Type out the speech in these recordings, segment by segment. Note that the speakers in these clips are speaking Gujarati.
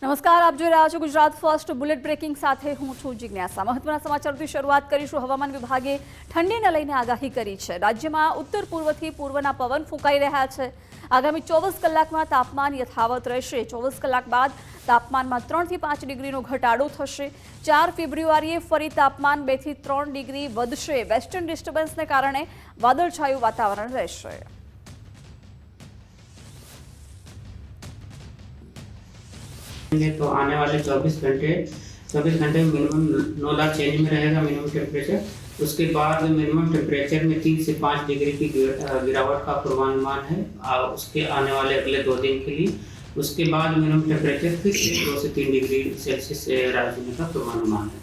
નમસ્કાર, આપ જોઈ રહ્યા છો ગુજરાત ફર્સ્ટ બુલેટ બ્રેકિંગ સાથે હું છું જિજ્ઞાસા। મહત્વના સમાચારથી શરૂઆત કરીશું। હવામાન વિભાગે ઠંડીને લઈને આગાહી કરી છે। રાજ્યમાં ઉત્તર પૂર્વથી પૂર્વના પવન ફૂંકાઈ રહ્યા છે। આગામી 24 કલાકમાં તાપમાન યથાવત રહેશે। 24 કલાક બાદ તાપમાનમાં 3 થી 5 ડિગ્રીનો ઘટાડો થશે। 4 ફેબ્રુઆરીએ ફરી તાપમાન 2 થી 3 ડિગ્રી વધશે। વેસ્ટર્ન ડિસ્ટર્બન્સને કારણે વાદળછાયું વાતાવરણ રહેશે। तो आने वाले 24 घंटे में मिनिमम 9 लाख चेंज में रहेगा मिनिमम टेम्परेचर। उसके बाद मिनिमम टेम्परेचर में 3 से 5 डिग्री की गिरावट का पूर्वानुमान है उसके आने वाले अगले 2 दिन के लिए। उसके बाद मिनिमम टेम्परेचर फिर से 2 से 3 डिग्री सेल्सियस राइज होने का पूर्वानुमान है।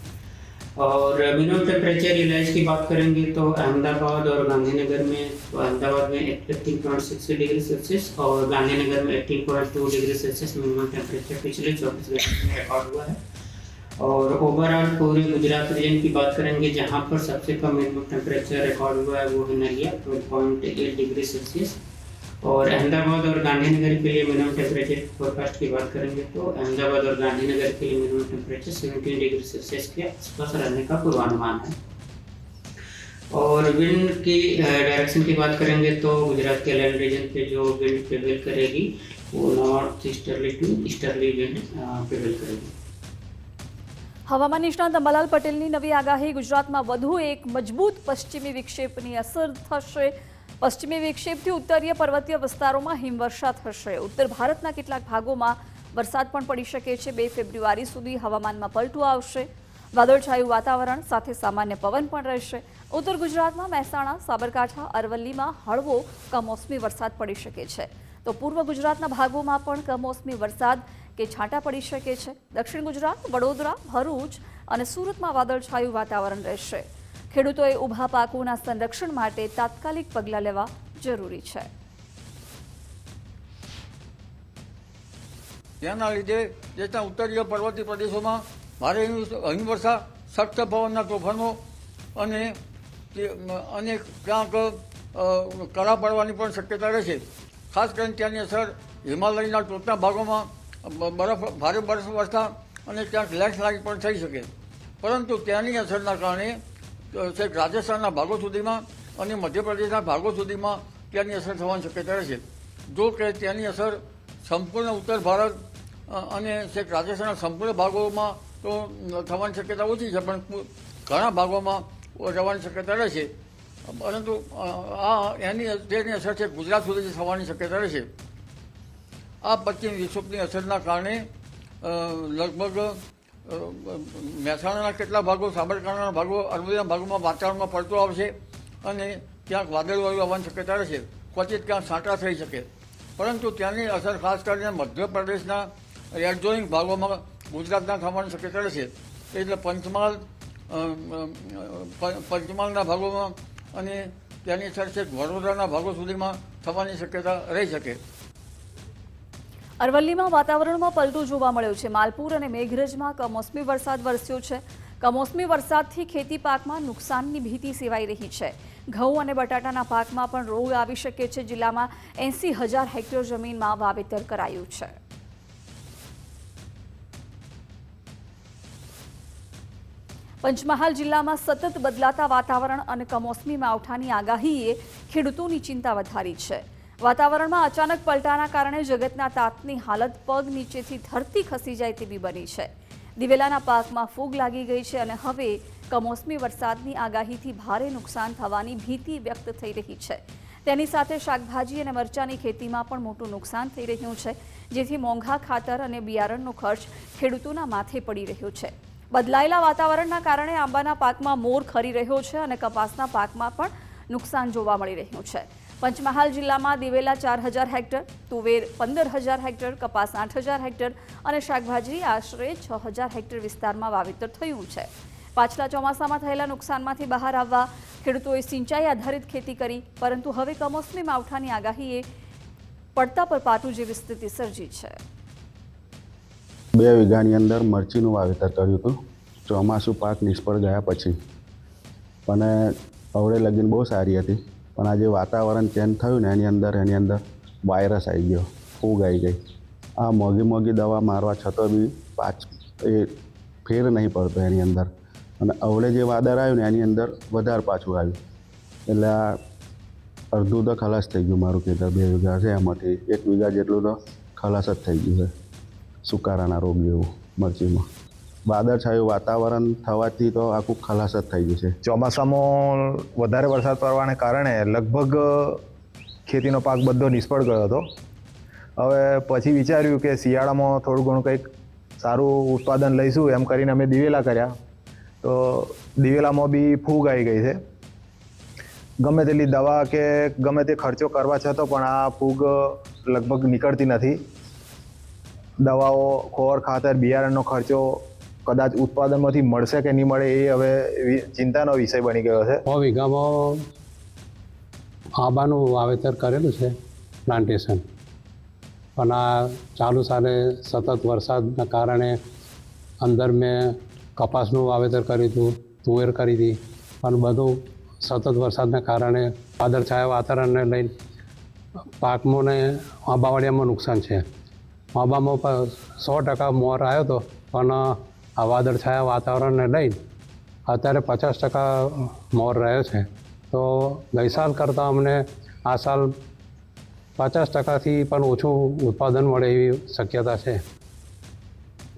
और मिनिमम टेम्परेचर रिलाइज की बात करेंगे तो अहमदाबाद और गांधीनगर में अहमदाबाद में 18.6 डिग्री सेल्सियस और गांधीनगर में 18.2 डिग्री सेल्सियस मिनिमम टेम्परेचर पिछले 24 घंटे में रिकॉर्ड हुआ है। और ओवरऑल पूरे गुजरात रीजन की बात करेंगे जहां पर सबसे कम मिनिमम टेम्परेचर रिकॉर्ड हुआ है वो है नलिया 12.8 डिग्री सेल्सियस। और अहमदाबाद और गांधीनगर के लिए मिनिमम टेम्परेचर फोरकास्ट की बात करेंगे तो अहमदाबाद और गांधीनगर के लिए मिनिमम टेम्परेचर 17 डिग्री सेल्सियस के आसपास रहने का पूर्वानुमान है। और विंड की डायरेक्शन की बात करेंगे तो गुजरात के लैंड रीजन पे जो विंड प्रिवेल करेगी वो north easterly to easterly wind prevail करेगी। હવામાન નિષ્ણાત અંબાલાલ પટેલની નવી આગાહી। ગુજરાતમાં વધુ એક મજબૂત પશ્ચિમી વિક્ષેપની અસર થશે। પશ્ચિમી વિક્ષેપથી ઉત્તરીય પર્વતીય વિસ્તારોમાં હિમવર્ષા થશે। ઉત્તર ભારતના કેટલાક ભાગોમાં વરસાદ પણ પડી શકે છે। 2 ફેબ્રુઆરી સુધી હવામાનમાં પલટો આવશે। વાદળછાયું વાતાવરણ સાથે સામાન્ય પવન પણ રહેશે। ઉત્તર ગુજરાતમાં મહેસાણા, સાબરકાંઠા, અરવલ્લીમાં હળવો કમોસમી વરસાદ પડી શકે છે તો પૂર્વ ગુજરાતના ભાગોમાં પણ કમોસમી વરસાદ કે છાંટા પડી શકે છે। દક્ષિણ ગુજરાત, વડોદરા, ભરૂચ અને સુરતમાં વાદળછાયું વાતાવરણ રહેશે। ખેડૂતોએ ઊભા પાકોના સંરક્ષણ માટે તાત્કાલિક પગલાં લેવા જરૂરી છે। તેના લીધે દેશના ઉત્તરીય પર્વતીય પ્રદેશોમાં ભારે હિમવર્ષા, સખ્ત પવનના તોફાનો અને ક્યાંક કરા પડવાની પણ શક્યતા રહેશે। ખાસ કરીને ત્યાંની અસર હિમાલયના ટોચના ભાગોમાં ભારે બરફવર્ષા અને ક્યાંક લેન્ડસ્લાઇડ પણ થઈ શકે। પરંતુ ત્યાંની અસરના કારણે છેક રાજસ્થાનના ભાગો સુધીમાં અને મધ્યપ્રદેશના ભાગો સુધીમાં ત્યાંની અસર થવાની શક્યતા રહેશે। જો કે ત્યાંની અસર સંપૂર્ણ ઉત્તર ભારત અને છેક રાજસ્થાનના સંપૂર્ણ ભાગોમાં તો થવાની શક્યતા ઓછી છે પણ ઘણા ભાગોમાં રહેવાની શક્યતા રહેશે। પરંતુ તેની અસર છે ગુજરાત સુધી થવાની શક્યતા રહેશે। આ પશ્ચિમ વિક્ષોભની અસરના કારણે લગભગ મહેસાણાના કેટલા ભાગો, સાબરકાંઠાના ભાગો, અરવલ્લીના ભાગોમાં વાતાવરણમાં પલટો આવશે અને ક્યાંક વાદળવાળું આવવાની શક્યતા રહેશે। ક્વચિત ક્યાંક છાંટા થઈ શકે। પરંતુ ત્યાંની અસર ખાસ કરીને મધ્યપ્રદેશના એડજોઇંગ ભાગોમાં ગુજરાતના થવાની શક્યતા રહેશે। એટલે પંચમહાલના ભાગોમાં અને ત્યાંની અસર છે વડોદરાના ભાગો સુધીમાં થવાની શક્યતા રહી શકે। અરવલ્લીમાં વાતાવરણમાં પલટો જોવા મળ્યો છે। માલપુર અને મેઘરજમાં કમોસમી વરસાદ વરસ્યો છે। કમોસમી વરસાદથી ખેતી પાકમાં નુકસાનની ભીતિ સેવાઈ રહી છે। ઘઉં અને બટાટાના પાકમાં પણ રોગ આવી શકે છે। જિલ્લામાં 80,000 હેક્ટર જમીનમાં વાવેતર કરાયું છે। પંચમહાલ જિલ્લામાં સતત બદલાતા વાતાવરણ અને કમોસમી માવઠાની આગાહીએ ખેડૂતોની ચિંતા વધારી છે। વાતાવરણમાં અચાનક પલટાના કારણે જગતના તાતની હાલત પગ નીચેથી ધરતી ખસી જાય તેવી બની છે। દિવેલાના પાકમાં ફૂગ લાગી ગઈ છે અને હવે કમોસમી વરસાદની આગાહીથી ભારે નુકસાન થવાની ભીતિ વ્યક્ત થઈ રહી છે। તેની સાથે શાકભાજી અને મરચાની ખેતીમાં પણ મોટું નુકસાન થઈ રહ્યું છે જેથી મોંઘા ખાતર અને બિયારણનો ખર્ચ ખેડૂતોના માથે પડી રહ્યો છે। બદલાયેલા વાતાવરણના કારણે આંબાના પાકમાં મોર ખરી રહ્યો છે અને કપાસના પાકમાં પણ નુકસાન જોવા મળી રહ્યું છે। પંચમહાલ જિલ્લામાં દિવેલા 4,000 હેક્ટર, તુવેર 15,000 હેક્ટર, કપાસ 8,000 હેક્ટર અને શાકભાજી આશરે 6,000 હેક્ટર વિસ્તારમાં વાવેતર થયું છે। પાછલા ચોમાસામાં થયેલા નુકસાનમાંથી બહાર આવવા ખેડૂતોએ સિંચાઈ આધારિત ખેતી કરી પરંતુ હવે કમોસમી માવઠાની આગાહીએ પડતા પર પાટું જેવી સ્થિતિ સર્જી છે। 2 વીઘાની અંદર મરચીનું વાવેતર કર્યું હતું। ચોમાસું પાક નિષ્ફળ ગયા પછી પણ અવળે લગીન બહુ સારી હતી પણ આજે વાતાવરણ ચેન્જ થયું ને એની અંદર વાયરસ આવી ગયો, ફૂગ આવી ગઈ આ મોંઘી દવા મારવા છતાં બી એ ફેર નહીં પડતો એની અંદર. અને અવળે જે વાદળ આવ્યું ને એની અંદર વધારે પાછું આવ્યું, એટલે આ અડધું તો ખલાસ થઈ ગયું મારું ખેતર. 2 વીઘા છે એમાંથી 1 વીઘા જેટલું તો ખલાસ જ થઈ ગયું છે સુકારાના રોગ જેવું મરચીમાં. વાદળછાયું વાતાવરણ થવાથી તો આખું ખલાસ જ થઈ ગયું છે. ચોમાસામાં વધારે વરસાદ પડવાને કારણે લગભગ ખેતીનો પાક બધો નિષ્ફળ ગયો હતો. હવે પછી વિચાર્યું કે શિયાળામાં થોડું ઘણું કંઈક સારું ઉત્પાદન લઈશું એમ કરીને અમે દિવેલા કર્યા. તો દિવેલામાં બી ફૂગ આવી ગઈ છે. ગમે તેટલી દવા કે ગમે તે ખર્ચો કરવા છતાં પણ આ ફૂગ લગભગ નીકળતી નથી. દવાઓ, ખોળ, ખાતર, બિયારણનો ખર્ચો કદાચ ઉત્પાદનમાંથી મળશે કે નહીં મળે એ હવે ચિંતાનો વિષય બની ગયો છે. 6 વીઘામાં આંબાનું વાવેતર કરેલું છે, પ્લાન્ટેશન. પણ આ ચાલુ સાલે સતત વરસાદના કારણે અંદર મેં કપાસનું વાવેતર કર્યું હતું, તુવેર કરી હતી, પણ બધું સતત વરસાદના કારણે વાદળછાયા વાતાવરણને લઈને પાકમાં ને આંબાવાડિયામાં નુકસાન છે. આંબામાં 100% મોર આવ્યો હતો, પણ આ વાદળછાયા વાતાવરણને લઈને અત્યારે 50% મોર રહ્યો છે. તો ગઈ સાલ કરતાં અમને આ સાલ 50%થી પણ ઓછું ઉત્પાદન મળે એવી શક્યતા છે.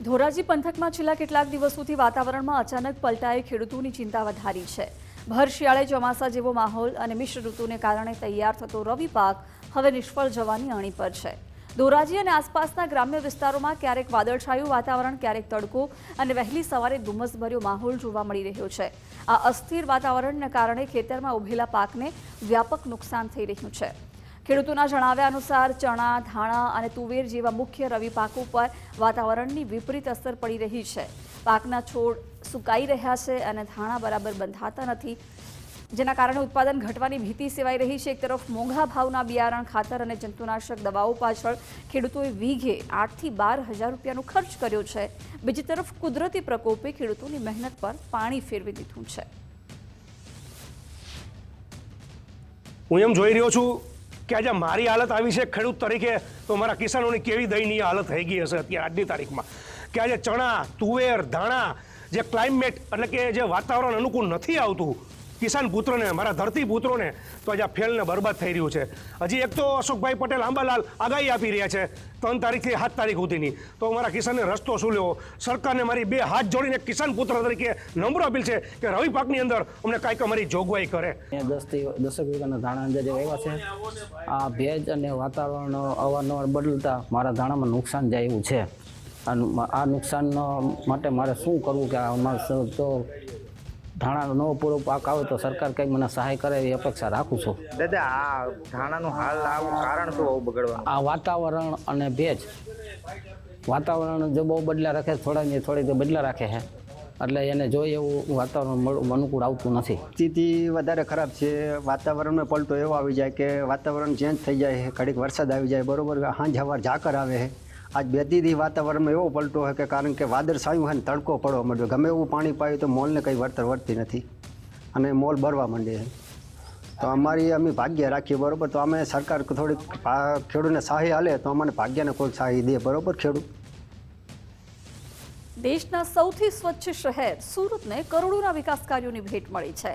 ધોરાજી પંથકમાં છેલ્લા કેટલાક દિવસોથી વાતાવરણમાં અચાનક પલટાએ ખેડૂતોની ચિંતા વધારી છે. ભર શિયાળે ચોમાસા જેવો માહોલ અને મિશ્ર ઋતુને કારણે તૈયાર થતો રવિ પાક હવે નિષ્ફળ જવાની અણી પર છે. ધોરાજી અને આસપાસના ગ્રામ્ય વિસ્તારોમાં ક્યારેક વાદળછાયું વાતાવરણ, ક્યારેક તડકો અને વહેલી સવારે ધુમ્મસભર્યો માહોલ જોવા મળી રહ્યો છે. આ અસ્થિર વાતાવરણને કારણે ખેતરમાં ઉભેલા પાકને વ્યાપક નુકસાન થઈ રહ્યું છે. ખેડૂતોના જણાવ્યા અનુસાર ચણા, ધાણા અને તુવેર જેવા મુખ્ય રવિ પાકો પર વાતાવરણની વિપરીત અસર પડી રહી છે. પાકના છોડ સુકાઈ રહ્યા છે અને ધાણા બરાબર બંધાતા નથી, જેના કારણે ઉત્પાદન ઘટવાની ભીતિ સેવાઈ રહી છે. એક તરફ મોંઘા ભાવના બિયારણ, ખાતર અને જંતુનાશક દવાઓ પાછળ ખેડૂતોએ વીઘે 8,000 થી 12,000 રૂપિયાનો ખર્ચ કર્યો છે. બીજી તરફ કુદરતી પ્રકોપે ખેડૂતોની મહેનત પર પાણી ફેરવી દીધું છે. હું એમ જોઈ રહ્યો છું કે આજે મારી હાલત આવી છે ખેડૂત તરીકે, તો મારા કિસાનોની કેવી દયનીય હાલત થઈ ગઈ હશે અત્યારે આજની તારીખમાં. કે આજે ચણા, તુવેર, ધાણા, જે ક્લાઇમેટ એટલે કે જે વાતાવરણ અનુકૂળ નથી આવતું કિસાન પુત્રને, મારા ધરતી પુત્રોને, તો આજે આ ફેલને બરબાદ થઈ રહ્યું છે. હજી એક તો અશોકભાઈ પટેલ આંબાલાલ આગાહી આપી રહ્યા છે 3 તારીખથી 7 તારીખ સુધીની. તો મારા કિસાનને રસ્તો શું લેવો? સરકારને મારી 2 હાથ જોડીને કિસાન પુત્ર તરીકે નમ્ર અપીલ છે કે રવિ પાકની અંદર અમને કાંઈક અમારી જોગવાઈ કરે. 10 વીઘાના ધાણા અંદાજે વાવ્યા છે. આ ભેજ અને વાતાવરણ અવારનવાર બદલતા મારા ધાણામાં નુકસાન જાય એવું છે. આ નુકસાન માટે મારે શું કરવું કે અમારે તો ધાણાનો નવો પૂરો પાક આવે તો સરકાર કંઈક મને સહાય કરે એવી અપેક્ષા રાખું છું. દાદા, આ ધાણાનું હાલ આવું કારણ શું બગડવાનું? આ વાતાવરણ અને ભેજ. વાતાવરણ જો બહુ બદલા રાખે, થોડી તો બદલા રાખે છે, એટલે એને જોઈએ એવું વાતાવરણ અનુકૂળ આવતું નથી. સ્થિતિ વધારે ખરાબ છે. વાતાવરણમાં પલટો એવો આવી જાય કે વાતાવરણ ચેન્જ થઈ જાય છે. ઘડીક વરસાદ આવી જાય, બરોબર, સાંજ સવાર ઝાકર આવે છે. આજ 2 દીથી વાતાવરણમાં એવો પલટો છે કે કારણ કે વાદળ છાયું છે ને તડકો પડવા માંડ્યો. ગમે એવું પાણી પાયું તો મોલને કંઈ વળતર વળતી નથી અને મોલ ભરવા માંડે છે. તો અમે ભાગ્ય રાખીએ, બરોબર. તો અમે સરકાર થોડીક ખેડૂતને સહાય હાલે તો અમને ભાગ્યને કોઈ સહાય દે, બરોબર. ખેડૂત દેશના સૌથી સ્વચ્છ શહેર સુરતને કરોડોના વિકાસ કાર્યોની ભેટ મળી છે.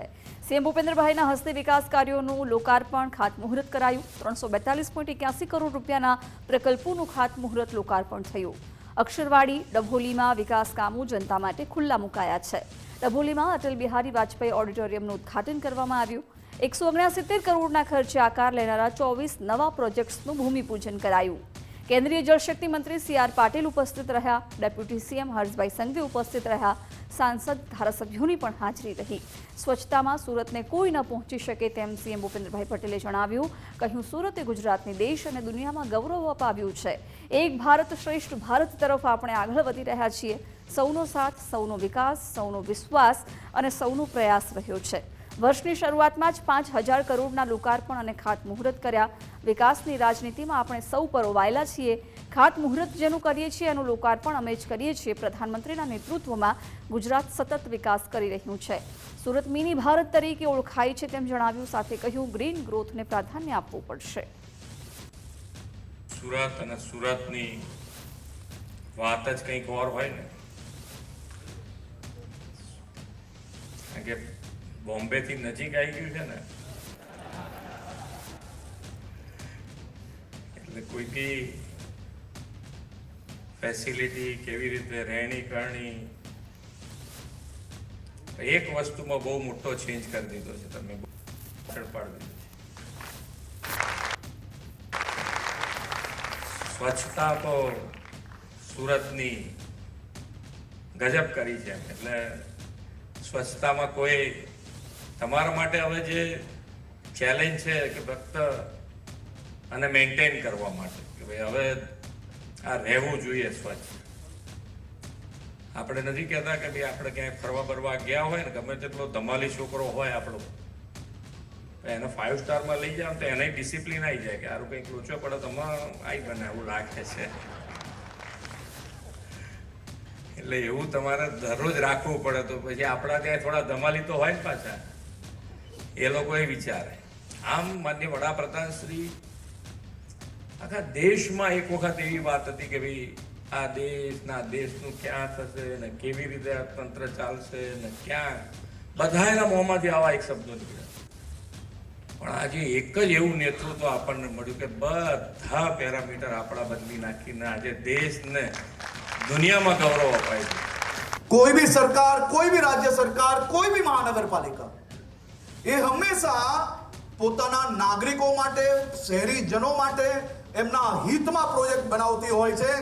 સીએમ ભૂપેન્દ્રભાઈના હસ્તે વિકાસ કાર્યોનું લોકાર્પણ, ખાતમુહૂર્ત કરાયું. 342.81 કરોડ રૂપિયાના પ્રકલ્પોનું ખાતમુહૂર્ત લોકાર્પણ થયું. અક્ષરવાડી, ડભોલીમાં વિકાસ કામો જનતા માટે ખુલ્લા મુકાયા છે. ડભોલીમાં અટલ બિહારી વાજપેયી ઓડિટોરિયમનું ઉદ્ઘાટન કરવામાં આવ્યું. 169 કરોડના ખર્ચે આકાર લેનારા 24 નવા પ્રોજેક્ટ્સનું ભૂમિપૂજન કરાયું. કેન્દ્રીય જળશક્તિ મંત્રી CR પાટીલ ઉપસ્થિત રહ્યા. ડેપ્યુટી CM હર્ષભાઈ સંઘવી ઉપસ્થિત રહ્યા. સાંસદ, ધારાસભ્યોની પણ હાજરી રહી. સ્વચ્છતામાં સુરતને કોઈ ન પહોંચી શકે તેમ સીએમ ભૂપેન્દ્રભાઈ પટેલે જણાવ્યું. કહ્યું, સુરતે ગુજરાતને દેશ અને દુનિયામાં ગૌરવ અપાવ્યું છે. એક ભારત શ્રેષ્ઠ ભારત તરફ આપણે આગળ વધી રહ્યા છીએ. સૌનો સાથ, સૌનો વિકાસ, સૌનો વિશ્વાસ અને સૌનો પ્રયાસ રહ્યો છે. વર્ષની શરૂઆતમાં જ 5,000 કરોડના લોકાર્પણ અને ખાતમુહૂર્ત કર્યા. વિકાસની રાજનીતિમાં આપણે સૌ પરોવાયેલા છીએ. ખાતમુહૂર્ત જેનું કરીએ છીએ એનું લોકાર્પણ અમે જ કરીએ છીએ. પ્રધાનમંત્રીના નેતૃત્વમાં ગુજરાત સતત વિકાસ કરી રહ્યું છે. સુરત મિની ભારત તરીકે ઓળખાય છે તેમ જણાવ્યું. સાથે કહ્યું, ગ્રીન ગ્રોથને પ્રાધાન્ય આપવું પડશે. સુરત અને સુરતની વાત જ કંઈક ઓર હોય ને. કારણ કે બોમ્બેથી નજીક આવી ગયું છે ને, એટલે કોઈ બી ફેસિલિટી કેવી રીતે રહેણી કરણી, એક વસ્તુમાં બહુ મોટો ચેન્જ કરી દીધો છે તમે, પાડી દીધો છે. સ્વચ્છતા તો સુરતની ગજબ કરી છે. એટલે સ્વચ્છતામાં કોઈ તમારા માટે હવે જે ચેલેન્જ છે કે ફક્ત અને મેન્ટેન કરવા માટે કે ભાઈ હવે આ રહેવું જોઈએ સ્વચ્છ. આપણે નથી કહેતા કે ભાઈ આપણે ક્યાંય ફરવા બરવા ગયા હોય ને, ગમે તેટલો ધમાલી છોકરો હોય આપણો, એને 5 સ્ટારમાં લઈ જાવ તો એને ડિસિપ્લિન આવી જાય કે આરું કંઈક લોચો પડે તો આવી બને એવું લાગે છે. એટલે એવું તમારે દરરોજ રાખવું પડે. તો પછી આપણા ત્યાં થોડા ધમાલી તો હોય ને પાછા, એ લોકો એ વિચારે. આમ માનનીય વડાપ્રધાન શ્રી આખા દેશમાં એક વખત એવી વાત હતી કે ભાઈ આ દેશનું ક્યાં થશે ને કેવી રીતે આ તંત્ર ચાલશે ને ક્યાં, બધા એના મોંમાંથી આવા એક શબ્દો નીકળ્યા. પણ આજે એક જ એવું નેતૃત્વ આપણને મળ્યું કે બધા પેરામીટર આપણા બદલી નાખીને આજે દેશને દુનિયામાં ગૌરવ અપાય છે. કોઈ બી સરકાર, કોઈ બી રાજ્ય સરકાર, કોઈ બી મહાનગરપાલિકા એ હંમેશા પોતાના નાગરિકો માટે, શહેરીજનો માટે એમના હિતમાં પ્રોજેક્ટ બનાવતી હોય છે,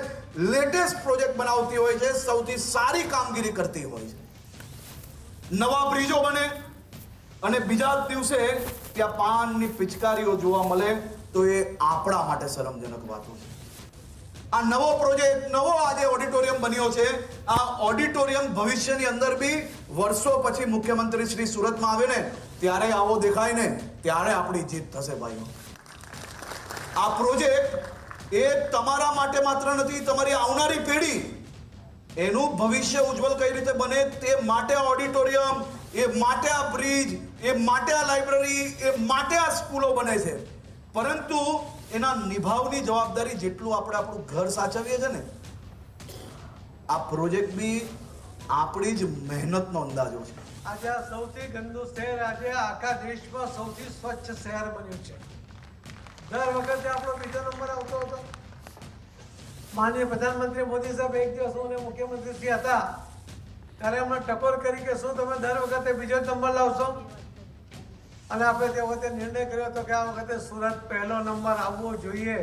લેટેસ્ટ પ્રોજેક્ટ બનાવતી હોય છે, સૌથી સારી કામગીરી કરતી હોય છે. નવા બ્રિજો બને અને બીજા જ દિવસે ત્યાં પાનની પિચકારીઓ જોવા મળે તો એ આપણા માટે શરમજનક વાતો છે. આ નવો પ્રોજેક્ટ, નવો આજે ઓડિટોરિયમ બન્યો છે. આ ઓડિટોરિયમ ભવિષ્યની અંદર બી વર્ષો પછી મુખ્યમંત્રી શ્રી સુરતમાં આવે ને ત્યારે આવો દેખાય ને ત્યારે આપણી જીત થશે ભાઈઓ. આ પ્રોજેક્ટ એ તમારા માટે માત્ર નથી, તમારી આવનારી પેઢી એનું ભવિષ્ય ઉજ્જવળ કઈ રીતે બને તે માટે આ ઓડિટોરિયમ, એ માટે આ બ્રિજ, એ માટે આ લાઇબ્રેરી, એ માટે આ સ્કૂલો બને છે. પરંતુ એના નિભાવની જવાબદારી જેટલું આપણે આપણું ઘર સાચવીએ છે ને, આ પ્રોજેક્ટ બી આપણી જ મહેનતનો અંદાજો છે. આજે આ સૌથી ગંદુ શહેર આજે આખા દેશમાં સૌથી સ્વચ્છ શહેર બન્યું છે. દર વખતે આપણો બીજો નંબર આવતો હતો. માનનીય પ્રધાનમંત્રી મોદી સાહેબ એક દિવસ હું મુખ્યમંત્રી શ્રી હતા ત્યારે અમને ટકોર કરી કે શું તમે દર વખતે બીજો નંબર લાવશો? અને આપણે તે વખતે નિર્ણય કર્યો હતો કે આ વખતે સુરત પહેલો નંબર આવવો જોઈએ.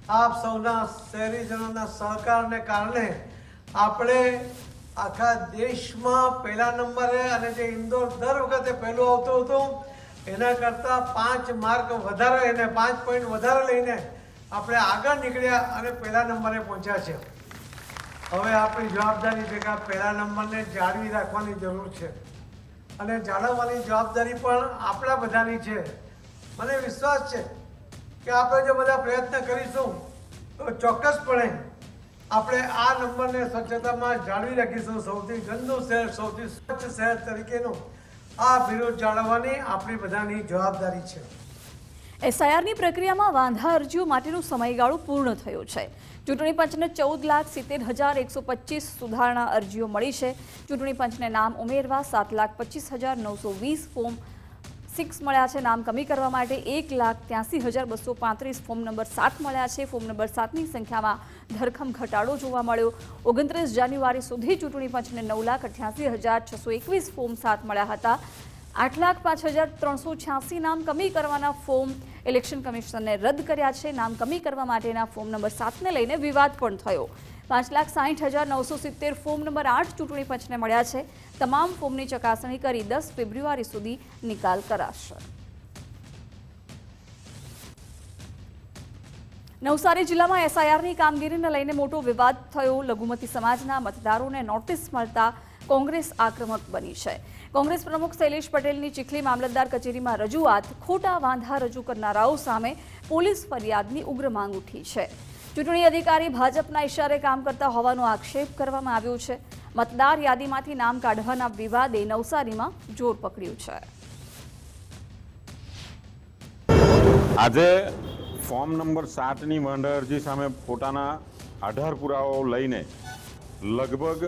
આપ સૌના શહેરીજનોના સહકારને કારણે આપણે આખા દેશમાં પહેલા નંબરે, અને જે ઇન્દોર દર વખતે પહેલું આવતું હતું એના કરતાં 5 માર્ક વધારે, એને 5 પોઈન્ટ વધારે લઈને આપણે આગળ નીકળ્યા અને પહેલા નંબરે પહોંચ્યા છે. હવે આપણી જવાબદારી છે કે આ પહેલા નંબરને જાળવી રાખવાની જરૂર છે અને જાળવવાની જવાબદારી પણ આપણા બધાની છે. મને વિશ્વાસ છે કે આપણે જો બધા પ્રયત્ન કરીશું તો ચોક્કસપણે આપણે આ નંબરને સ્વચ્છતામાં જાળવી રાખીશું. સૌથી ગંદુ શહેર, સૌથી સ્વચ્છ શહેર તરીકેનું આ બિરુદ જાળવવાની આપણી બધાની જવાબદારી છે. એસઆઈઆરની પ્રક્રિયામાં વાંધા અરજીઓ માટેનો સમયગાળો પૂર્ણ થયો છે. ચૂંટણી પંચને 14,70,125 સુધારણા અરજીઓ મળી છે. ચૂંટણી પંચને નામ ઉમેરવા 7,25,920 ફોર્મ 6 મળ્યા છે. નામ કમી કરવા માટે 1,83,235 ફોર્મ નંબર 7 મળ્યા છે. ફોર્મ નંબર 7ની સંખ્યામાં ધરખમ ઘટાડો જોવા મળ્યો. 29 જાન્યુઆરી સુધી ચૂંટણી પંચને 9,88,621 ફોર્મ 7 મળ્યા હતા. 8,05,386 નામ કમી કરવાના ફોર્મ ઇલેક્શન કમિશનને રદ કર્યા છે. નામ કમી કરવા માટેના ફોર્મ નંબર 7ને લઈને વિવાદ પણ થયો. 5,60,970 ફોર્મ નંબર 8 ચૂંટણી પંચને મળ્યા છે. તમામ ફોર્મની ચકાસણી કરી 10 ફેબ્રુઆરી સુધી નિકાલ કરાશે. નવસારી જિલ્લામાં એસઆઈઆરની કામગીરીને લઈને મોટો વિવાદ થયો. લઘુમતી સમાજના મતદારોને નોટિસ મળતા કોંગ્રેસ આક્રમક બની છે. કોંગ્રેસ પ્રમુખ શૈલેષ પટેલની ચીખલી મામલતદાર કચેરીમાં રજૂઆત. ખોટા વાંધા રજૂ કરનારાઓ સામે પોલીસ ફરિયાદની ઉગ્ર માંગ ઉઠી છે. ચૂંટણી અધિકારી ભાજપના ઇશારે કામ કરતા હોવાનો આક્ષેપ કરવામાં આવ્યો છે. મતદાર યાદીમાંથી નામ કાઢવાના વિવાદે નવસારીમાં જોર પકડ્યું છે. આજે ફોર્મ નંબર 7ની વાંધા અરજી સામે પોતાના આધાર પુરાવાઓ લઈને લગભગ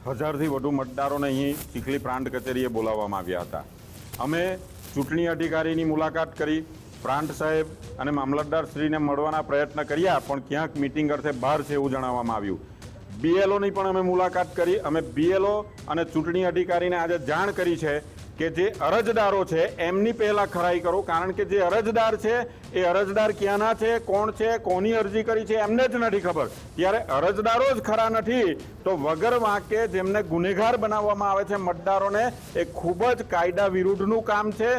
1000થી વધુ મતદારોને અહીં ચીખલી પ્રાંત કચેરીએ બોલાવવામાં આવ્યા હતા. અમે ચૂંટણી અધિકારીની મુલાકાત કરી, પ્રાંત સાહેબ અને મામલતદારશ્રીને મળવાના પ્રયત્ન કર્યા, પણ ક્યાંક મિટિંગ અર્થે બહાર છે એવું જણાવવામાં આવ્યું. BLOની પણ અમે મુલાકાત કરી. અમે BLO અને ચૂંટણી અધિકારીને આજે જાણ કરી છે કે જે અરજદારો છે એમની પહેલાં ખરાઈ કરો, કારણ કે જે અરજદાર છે એ અરજદાર ક્યાંના છે, કોણ છે, કોની અરજી કરી છે એમને જ નથી ખબર. ત્યારે અરજદારો જ ખરા નથી તો વગર વાંકે જેમને ગુનેગાર બનાવવામાં આવે છે મતદારોને, એ ખૂબ જ કાયદા વિરુદ્ધનું કામ છે.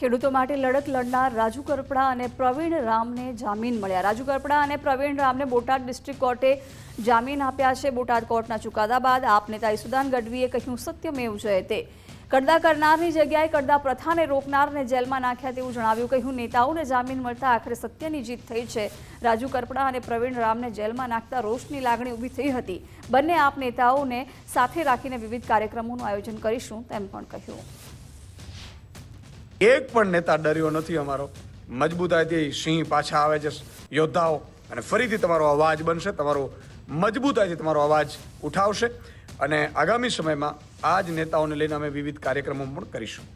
ખેડૂતો માટે લડત લડનાર રાજુ કરપડા અને પ્રવીણ રામને જામીન મળ્યા. રાજુ કરપડા અને પ્રવીણ રામને બોટાદ ડિસ્ટ્રિક્ટ કોર્ટે જામીન આપ્યા છે. બોટાદ કોર્ટના ચુકાદા બાદ આપ નેતા ઈસુદાન ગઢવીએ કહ્યું સત્યમેવ જયતે. કરડા કરનારની જગ્યાએ કરડા પ્રથાને રોકનારને જેલમાં નાખ્યા તેવું જણાવ્યું. કહ્યું નેતાઓને જામીન મળતા આખરે સત્યની જીત થઈ છે. રાજુ કરપડા અને પ્રવીણ રામને જેલમાં નાખતા રોષની લાગણી ઊભી થઈ હતી. બંને આપ નેતાઓને સાથે રાખીને વિવિધ કાર્યક્રમોનું આયોજન કરીશું તેમ પણ કહ્યું. એક પણ નેતા ડર્યો નથી. અમારો મજબૂતાઈથી સિંહ પાછા આવે છે યોદ્ધાઓ, અને ફરીથી તમારો અવાજ બનશે, તમારો મજબૂતાઈથી તમારો અવાજ ઉઠાવશે, અને આગામી સમયમાં આ જ નેતાઓને લઈને અમે વિવિધ કાર્યક્રમો પણ કરીશું.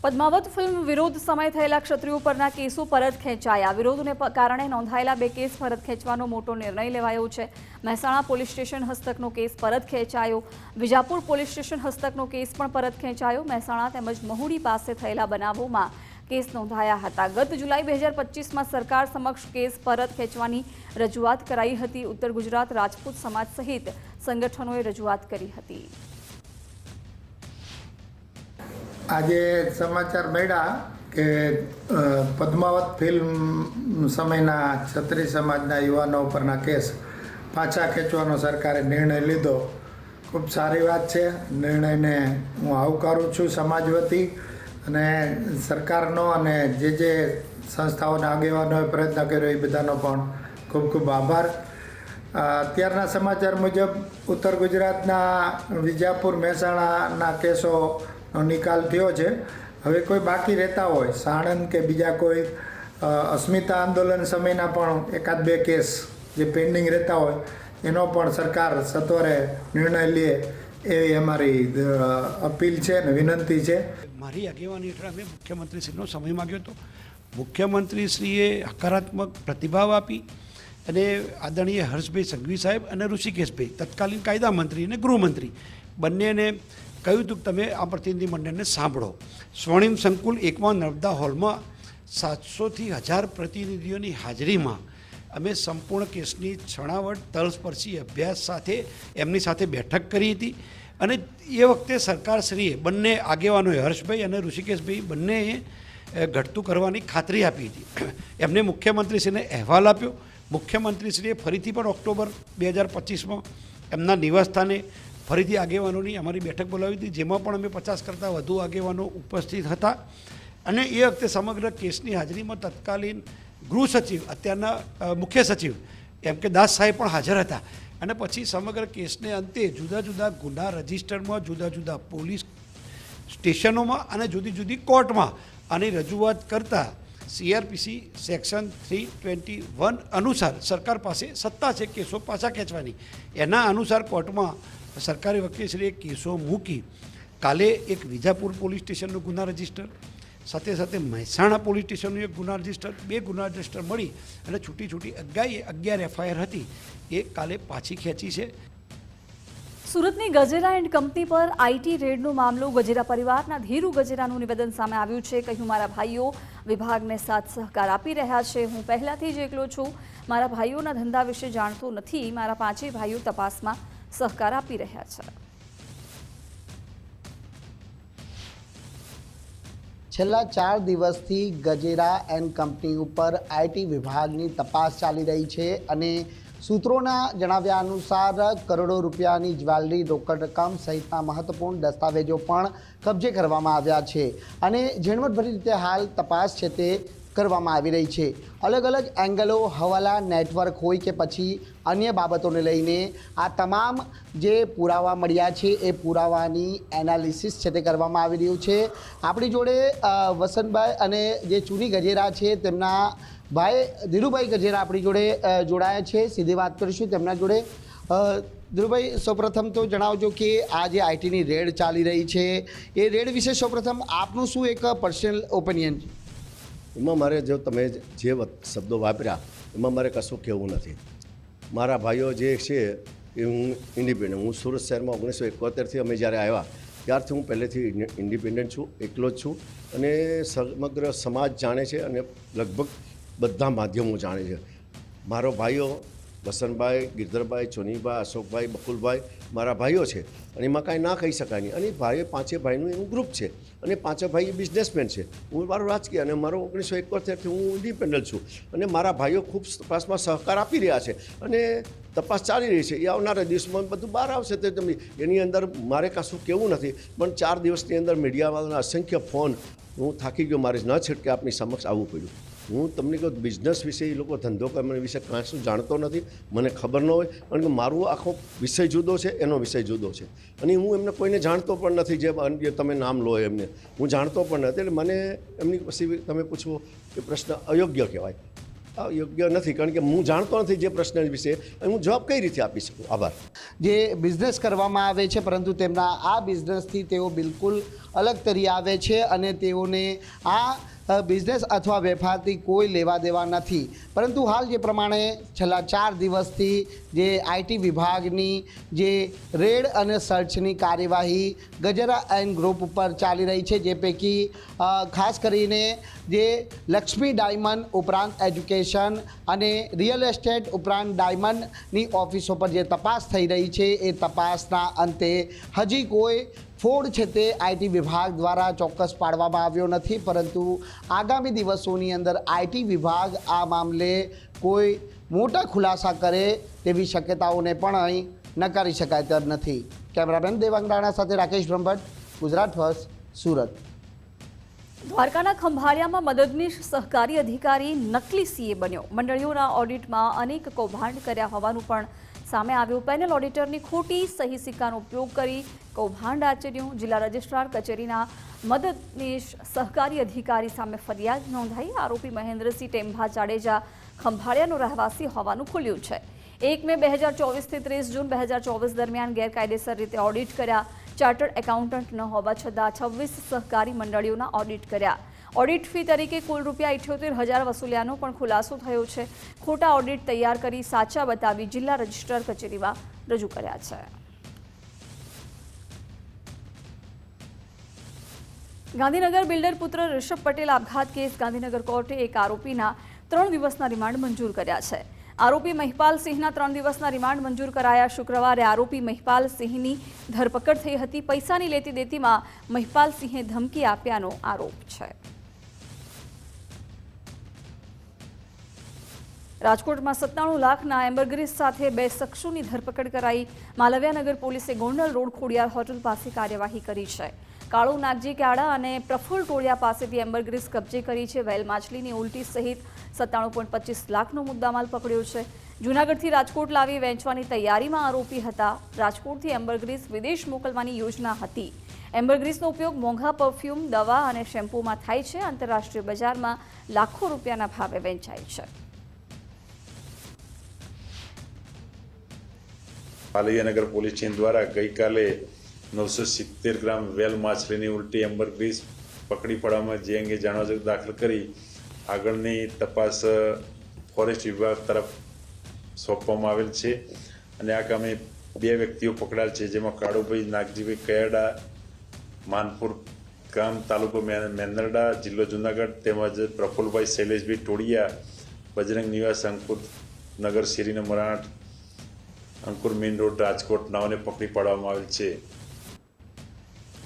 પદ્માવત ફિલ્મ વિરોધ સમયે થયેલા ક્ષત્રિયો પરના કેસો પરત ખેંચાયા. વિરોધને કારણે નોંધાયેલા 2 કેસ પરત ખેંચવાનો મોટો નિર્ણય લેવાયો છે. મહેસાણા પોલીસ સ્ટેશન હસ્તકનો કેસ પરત ખેંચાયો. વિજાપુર પોલીસ સ્ટેશન હસ્તકનો કેસ પણ પરત ખેંચાયો. મહેસાણા તેમજ મહુડી પાસે થયેલા બનાવોમાં કેસ નોંધાયા હતા. ગત જુલાઈ 2025માં સરકાર સમક્ષ કેસ પરત ખેંચવાની રજૂઆત કરાઈ હતી. ઉત્તર ગુજરાત રાજપૂત સમાજ સહિત સંગઠનોએ રજૂઆત કરી હતી. આજે સમાચાર મળ્યા કે પદ્માવત ફિલ્મ સમયના ક્ષત્રિય સમાજના યુવાનો ઉપરના કેસ પાછા ખેંચવાનો સરકારે નિર્ણય લીધો. ખૂબ સારી વાત છે. નિર્ણયને હું આવકારું છું સમાજ વતી, અને સરકારનો અને જે સંસ્થાઓના આગેવાનોએ પ્રયત્ન કર્યો એ બધાનો પણ ખૂબ ખૂબ આભાર. અત્યારના સમાચાર મુજબ ઉત્તર ગુજરાતના વિજાપુર મહેસાણાના કેસો નિકાલ થયો છે. હવે કોઈ બાકી રહેતા હોય, સાણંદ કે બીજા કોઈ અસ્મિતા આંદોલન સમયના પણ 1-2 કેસ જે પેન્ડિંગ રહેતા હોય એનો પણ સરકાર સત્વરે નિર્ણય લે એવી અમારી અપીલ છે અને વિનંતી છે. મારી આગેવાની હેઠળ અમે મુખ્યમંત્રીશ્રીનો સમય માગ્યો હતો. મુખ્યમંત્રીશ્રીએ હકારાત્મક પ્રતિભાવ આપી અને આદરણીય હર્ષભાઈ સંઘવી સાહેબ અને ઋષિકેશભાઈ તત્કાલીન કાયદા મંત્રી અને ગૃહમંત્રી બંનેને કહ્યું હતું કે તમે આ પ્રતિનિધિ મંડળને સાંભળો. સ્વર્ણિમ સંકુલ 1માં નર્મદા હોલમાં 700થી 1000 પ્રતિનિધિઓની હાજરીમાં અમે સંપૂર્ણ કેસની છણાવટ તલસ્પર્શી અભ્યાસ સાથે એમની સાથે બેઠક કરી હતી. અને એ વખતે સરકારશ્રીએ બંને આગેવાનોએ હર્ષભાઈ અને ઋષિકેશભાઈ બંનેએ ઘટતું કરવાની ખાતરી આપી હતી. એમને મુખ્યમંત્રીશ્રીને અહેવાલ આપ્યો. મુખ્યમંત્રીશ્રીએ ફરીથી પણ ઓક્ટોબર 2025માં એમના નિવાસસ્થાને ફરીથી આગેવાનોની અમારી બેઠક બોલાવી હતી, જેમાં પણ અમે 50 કરતાં વધુ આગેવાનો ઉપસ્થિત હતા. અને એ વખતે સમગ્ર કેસની હાજરીમાં તત્કાલીન ગૃહ સચિવ, અત્યારના મુખ્ય સચિવ એમ કે દાસ સાહેબ પણ હાજર હતા. અને પછી સમગ્ર કેસને અંતે જુદા જુદા ગુના રજિસ્ટરમાં, જુદા જુદા પોલીસ સ્ટેશનોમાં અને જુદી જુદી કોર્ટમાં આની રજૂઆત કરતાં CRPC સેક્શન 321 અનુસાર સરકાર પાસે સત્તા છે કેસો પાછા ખેંચવાની. એના અનુસાર કોર્ટમાં સરકારી વકીલશ્રીએ કેસો મૂકી. કાલે એક વિજાપુર પોલીસ સ્ટેશનનું ગુના રજિસ્ટર, સાથે સાથે મહેસાણા પોલીસ સ્ટેશનનું એક ગુના રજિસ્ટર, 2 ગુના રજિસ્ટર મળી અને છૂટી 11 FIR હતી એ કાલે પાછી ખેંચી છે. સુરતની ગજેરા એન્ડ કંપની પર IT રેડનો મામલો. ગજેરા પરિવારના ધીરુ ગજેરાનું નિવેદન સામે આવ્યું છે. કહ્યું મારા ભાઈઓ વિભાગને સાથ સહકાર આપી રહ્યા છે. હું પહેલાથી જ એકલો છું. મારા ભાઈઓના ધંધા વિશે જાણતો નથી. મારા 5 ભાઈઓ તપાસમાં સહકાર આપી રહ્યા છે. છેલ્લા 4 દિવસથી ગજેરા એન્ડ કંપની ઉપર IT વિભાગની તપાસ ચાલી રહી છે અને સૂત્રોના જણાવ્યા અનુસાર કરોડો રૂપિયાની જ્વેલરી, રોકડ રકમ સહિતના મહત્વપૂર્ણ દસ્તાવેજો પણ કબજે કરવામાં આવ્યા છે અને ઝીણવટભરી રીતે હાલ તપાસ છે તે કરવામાં આવી રહી છે. અલગ અલગ એંગલો, હવાલા, નેટવર્ક હોય કે પછી અન્ય બાબતોને લઈને આ તમામ જે પુરાવા મળ્યા છે એ પુરાવાની એનાલિસિસ છે તે કરવામાં આવી રહ્યું છે. આપણી જોડે વસંતભાઈ અને જે ચુની ગજેરા છે તેમના ભાઈ ધીરુભાઈ ગજેરા આપણી જોડે જોડાયા છે. સીધી વાત કરીશું તેમના જોડે. ધ્રુવભાઈ, સૌપ્રથમ તો જણાવજો કે આ જે આઈટીની રેડ ચાલી રહી છે એ રેડ વિશે સૌપ્રથમ આપનું શું એક પર્સનલ ઓપિનિયન છે? એમાં મારે જો તમે જે શબ્દો વાપર્યા એમાં મારે કશું કહેવું નથી. મારા ભાઈઓ જે છે એ હું ઇન્ડિપેન્ડન્ટ, હું સુરત શહેરમાં 1971થી અમે જ્યારે આવ્યા ત્યારથી હું પહેલેથી ઇન્ડિપેન્ડન્ટ છું, એકલો જ છું અને સમગ્ર સમાજ જાણે છે અને લગભગ બધા માધ્યમો જાણે છે. મારો ભાઈઓ વસંતભાઈ, ગિરધરભાઈ, ચોનીભાઈ, અશોકભાઈ, બકુલભાઈ મારા ભાઈઓ છે અને એમાં કાંઈ ના કહી શકાય નહીં. અને ભાઈએ પાંચે ભાઈનું એનું ગ્રુપ છે અને પાંચે ભાઈ બિઝનેસમેન છે. હું મારો રાજકીય અને મારો 1971થી હું ઇન્ડિપેન્ડન્ટ છું અને મારા ભાઈઓ ખૂબ તપાસમાં સહકાર આપી રહ્યા છે અને તપાસ ચાલી રહી છે. એ આવનારા દિવસમાં બધું બહાર આવશે તો તમે એની અંદર મારે કશું કહેવું નથી. પણ 4 દિવસની અંદર મીડિયાવાળાના અસંખ્ય ફોન, હું થાકી ગયો, મારે ન છેટકે આપની સમક્ષ આવવું પડ્યું. હું તમને કહું બિઝનેસ વિશે એ લોકો ધંધો કરવા વિશે કાંઈ શું જાણતો નથી, મને ખબર ન હોય. કારણ કે મારો આખો વિષય જુદો છે, એનો વિષય જુદો છે અને હું એમને કોઈને જાણતો પણ નથી. જે તમે નામ લો એમને હું જાણતો પણ નથી. એટલે મને એમની પછી તમે પૂછવો એ પ્રશ્ન અયોગ્ય કહેવાય. યોગ્ય નથી કારણ કે હું જાણતો નથી જે પ્રશ્ન વિશે હું જવાબ કઈ રીતે આપી શકું. આભાર. જે બિઝનેસ કરવામાં આવે છે પરંતુ તેમના આ બિઝનેસથી તેઓ બિલકુલ અલગ તરી આવે છે અને તેઓને આ બિઝનેસ અથવા વેપારથી કોઈ લેવા દેવા નથી. પરંતુ હાલ જે પ્રમાણે છેલ્લા 4 દિવસથી જે આઈટી વિભાગની જે રેડ અને સર્ચની કાર્યવાહી ગજેરા એન્ડ ગ્રુપ ઉપર ચાલી રહી છે, જે પૈકી ખાસ કરીને જે લક્ષ્મી ડાયમંડ ઉપરાંત એજ્યુકેશન અને રિયલ એસ્ટેટ ઉપરાંત ડાયમંડની ઓફિસો પર જે તપાસ થઈ રહી છે એ તપાસના અંતે હજી કોઈ ફોડ છે તે આઈટી વિભાગ દ્વારા ચોક્કસ પાડવામાં આવ્યો નથી. પરંતુ આગામી દિવસોની અંદર આઈટી વિભાગ આ મામલે કોઈ મોટા ખુલાસા કરે તેવી શક્યતાઓને પણ અહીં નકારી શકાય તેમ નથી. કેમેરામેન દેવાંગ રાણા સાથે રાકેશ બ્રહ્મભટ્ટ, ગુજરાત ફર્સ્ટ, સુરત. દ્વારકાના ખંભાળિયામાં મદદનીશ સહકારી અધિકારી નકલી સીએ બન્યો. મંડળીઓના ઓડિટમાં અનેક કૌભાંડ કર્યા હોવાનું પણ સામે આવ્યું. પેનલ ઓડિટરની ખોટી સહી સિક્કાનો ઉપયોગ કરી કૌભાંડ આચર્યું. જિલ્લા રજિસ્ટ્રાર કચેરીના મદદનીશ સહકારી અધિકારી સામે ફરિયાદ નોંધાઈ. આરોપી મહેન્દ્રસિંહ ટેમ્ભા જાડેજા ખંભાળિયાનો રહેવાસી હોવાનું ખુલ્યું છે. 1 મે 2024થી 30 જૂન 2024 દરમિયાન ગેરકાયદેસર રીતે ઓડિટ કર્યા. ચાર્ટર્ડ એકાઉન્ટન્ટ ન હોવા છતાં 26 સહકારી મંડળીઓના ઓડિટ કર્યા. ઓડિટ ફી તરીકે કુલ ₹78,000 વસૂલ્યાનો પણ ખુલાસો થયો છે. ખોટા ઓડિટ તૈયાર કરી સાચા બતાવી જિલ્લા રજિસ્ટ્રાર કચેરીમાં રજૂ કર્યા છે. ગાંધીનગર બિલ્ડર પુત્ર ઋષભ પટેલ આપઘાત કેસ. ગાંધીનગર કોર્ટે એક આરોપીના 3 દિવસના રિમાન્ડ મંજૂર કર્યા છે. આરોપી મહિપાલ સિંહના 3 દિવસના રિમાન્ડ મંજૂર કરાયા. શુક્રવારે આરોપી મહિપાલ સિંહની ધરપકડ થઈ હતી. પૈસાની લેતી દેતીમાં મહિપાલ સિંહે ધમકી આપ્યાનો આરોપ છે. રાજકોટમાં 97 લાખના એમ્બરગ્રીસ સાથે 2 શખ્સોની ધરપકડ કરાઈ. માલવ્યાનગર પોલીસે ગોંડલ રોડ ખોડિયાર હોટલ પાસે કાર્યવાહી કરી છે. કાળુ નાગજી કાળા અને પ્રફુલ ટોળિયા પાસેથી એમ્બરગ્રીસ કબજે કરી છે. વેલ માછલીની ઉલટી સહિત 97.25 લાખનો મુદ્દામાલ પકડ્યો છે. જૂનાગઢથી રાજકોટ લાવી વેચવાની તૈયારીમાં આરોપી હતા. રાજકોટથી એમ્બરગ્રીસ વિદેશ મોકલવાની યોજના હતી. એમ્બરગ્રીસનો ઉપયોગ મોંઘા પરફ્યુમ, દવા અને શેમ્પૂમાં થાય છે. આંતરરાષ્ટ્રીય બજારમાં લાખો રૂપિયાના ભાવે વેચાય છે. માલવ્યાનગર પોલીસ સ્ટેશન દ્વારા ગઈકાલે 970 ગ્રામ વેલ માછલીની ઉલટી એમ્બરગ્રીસ પકડી પાડવામાં જે અંગે જાણવા દાખલ કરી આગળની તપાસ ફોરેસ્ટ વિભાગ તરફ સોંપવામાં આવેલ છે અને આ કામે 2 વ્યક્તિઓ પકડાયેલ છે, જેમાં કાળુભાઈ નાગજીભાઈ કયાડા, માનપુર ગામ, તાલુકો મેંદરડા, જિલ્લો જૂનાગઢ, તેમજ પ્રફુલભાઈ શૈલેષભાઈ ટોળિયા, બજરંગ નિવાસ, અંકુર નગર, શેરી નંબર 8, અંકુર મેઇન રોડ, રાજકોટ નાઓને પકડી પાડવામાં આવેલ છે.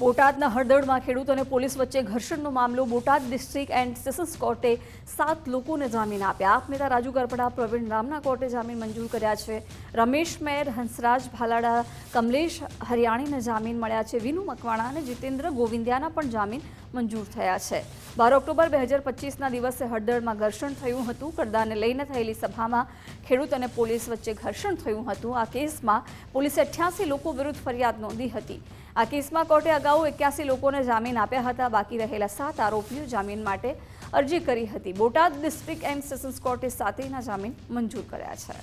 બોટાદના હળદળમાં ખેડૂત અને પોલીસ વચ્ચે ઘર્ષણનો મામલો. બોટાદ ડિસ્ટ્રિક્ટ એન્ડ સેશન્સ કોર્ટે 7 લોકોને જામીન આપ્યા. આપ નેતા રાજુ કરપડા, પ્રવીણ રામના કોર્ટે જામીન મંજૂર કર્યા છે. રમેશ મેર, હંસરાજ ભાલાડા, કમલેશ હરિયાણીને જામીન મળ્યા છે. વિનુ મકવાણા અને જીતેન્દ્ર ગોવિંદિયાના પણ જામીન મંજૂર થયા છે. 12 ઓક્ટોબર 2025ના દિવસે હળદળમાં ઘર્ષણ થયું હતું. કરદાને લઈને થયેલી સભામાં ખેડૂત અને પોલીસ વચ્ચે ઘર્ષણ થયું હતું. આ કેસમાં પોલીસે 88 લોકો વિરુદ્ધ ફરિયાદ નોંધી હતી. આ કેસમાં કોર્ટે અગાઉ 81 લોકોને જામીન આપ્યા હતા. બાકી રહેલા 7 આરોપીઓ જામીન માટે અરજી કરી હતી. બોટાદ ડિસ્ટ્રિક્ટ એન્ડ સેશન્સ કોર્ટે 7ના જામીન મંજૂર કર્યા છે.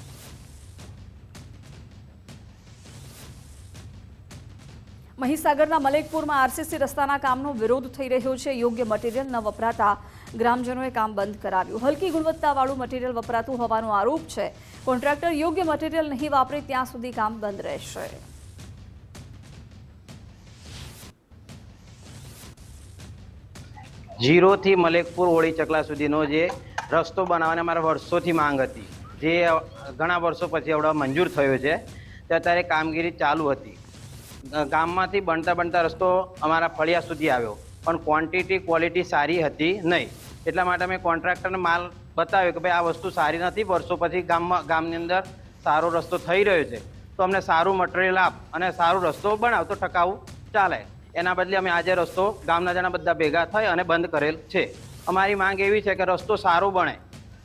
મહીસાગરના મલેકપુરમાં આરસીસી રસ્તાના કામનો વિરોધ થઈ રહ્યો છે. યોગ્ય મટીરીયલ ન વપરાતા ગ્રામજનોએ કામ બંધ કરાવ્યું. હલકી ગુણવત્તાવાળું મટીરીયલ વપરાતું હોવાનો આરોપ છે. કોન્ટ્રાક્ટર યોગ્ય મટીરીયલ નહીં વાપરે ત્યાં સુધી કામ બંધ રહેશે. જીરોથી મલેકપુર ઓળી ચકલા સુધીનો જે રસ્તો બનાવવાની અમારે વર્ષોથી માંગ હતી, જે ઘણા વર્ષો પછી હવે મંજૂર થયો છે. તે અત્યારે કામગીરી ચાલુ હતી. ગામમાંથી બનતા રસ્તો અમારા ફળિયા સુધી આવ્યો, પણ ક્વોલિટી સારી હતી નહીં. એટલા માટે અમે કોન્ટ્રાક્ટરને માલ બતાવ્યો કે ભાઈ આ વસ્તુ સારી નથી, વર્ષો પછી ગામની અંદર સારો રસ્તો થઈ રહ્યો છે, તો અમને સારું મટીરિયલ આપ અને સારો રસ્તો બનાવ તો ટકાઉ ચાલે. એના બદલે અમે આજે રસ્તો ગામના જણા બધા ભેગા થઈ અને બંધ કરેલ છે. અમારી માંગ એવી છે કે રસ્તો સારો બને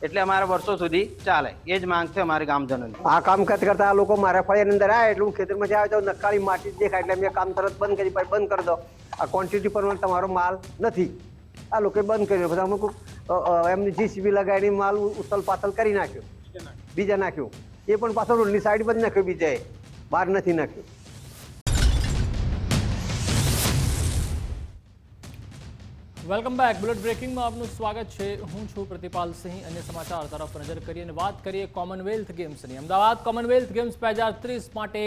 એટલે અમારા વર્ષો સુધી ચાલે, એ જ માંગ છે અમારી ગામજનોની. આ કામ કરતા આ લોકો મારા ફળિયાની અંદર આવે એટલે હું ખેતરમાં જાય તો નકાળી માટી દેખાય એટલે મેં કામ તરત બંધ કરી, બંધ કરી દો. આ ક્વોન્ટિટી પર તમારો માલ નથી, આ લોકોએ બંધ કર્યો. બધા અમુક એમની જીસીબી લગાવીને માલ ઉથલ પાથલ કરી નાખ્યો, બીજા નાખ્યું. એ પણ પાછળ રોડની સાઈડ પર નાખ્યું, બીજાએ બહાર નથી નાખ્યું. Welcome back. બુલેટ બ્રેકિંગમાં આપનું સ્વાગત છે. હું છું પ્રતિપાલ સિંહ. અન્ય સમાચાર તરફ નજર કરીએ અને વાત કરીએ કોમનવેલ્થ ગેમ્સની. અમદાવાદ કોમનવેલ્થ ગેમ્સ 2030 માટે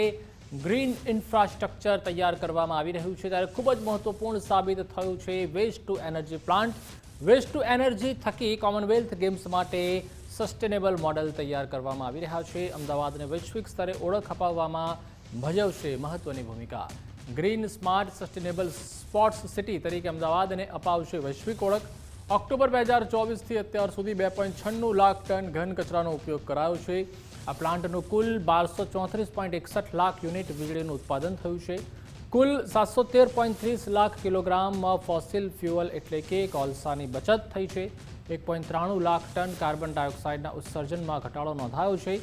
ગ્રીન ઇન્ફ્રાસ્ટ્રક્ચર તૈયાર કરવામાં આવી રહ્યું છે. ત્યારે ખૂબ જ મહત્વપૂર્ણ સાબિત થયું છે waste to energy plant. Waste to energy થકી કોમનવેલ્થ ગેમ્સ માટે સસ્ટેનેબલ મોડેલ તૈયાર કરવામાં આવી રહ્યા છે. અમદાવાદને વૈશ્વિક સ્તરે ઓળખ અપાવવામાં ભજવશે મહત્વની ભૂમિકા. Green smart sustainable sports city તરીકે અમદાવાદને અપાવશે વૈશ્વિક ઓળખ. ઓક્ટોબર 2024થી અત્યાર સુધી 2.96 લાખ ટન ઘન કચરાનો ઉપયોગ કરાયો છે. આ પ્લાન્ટનું કુલ 1234.61 લાખ યુનિટ વીજળીનું ઉત્પાદન થયું છે. કુલ 713.30 લાખ કિલોગ્રામ ફોસિલ ફ્યુઅલ એટલે કે કોલસાની બચત થઈ છે. 1.93 લાખ ટન કાર્બન ડાયોક્સાઇડના ઉત્સર્જનમાં ઘટાડો નોંધાયો છે.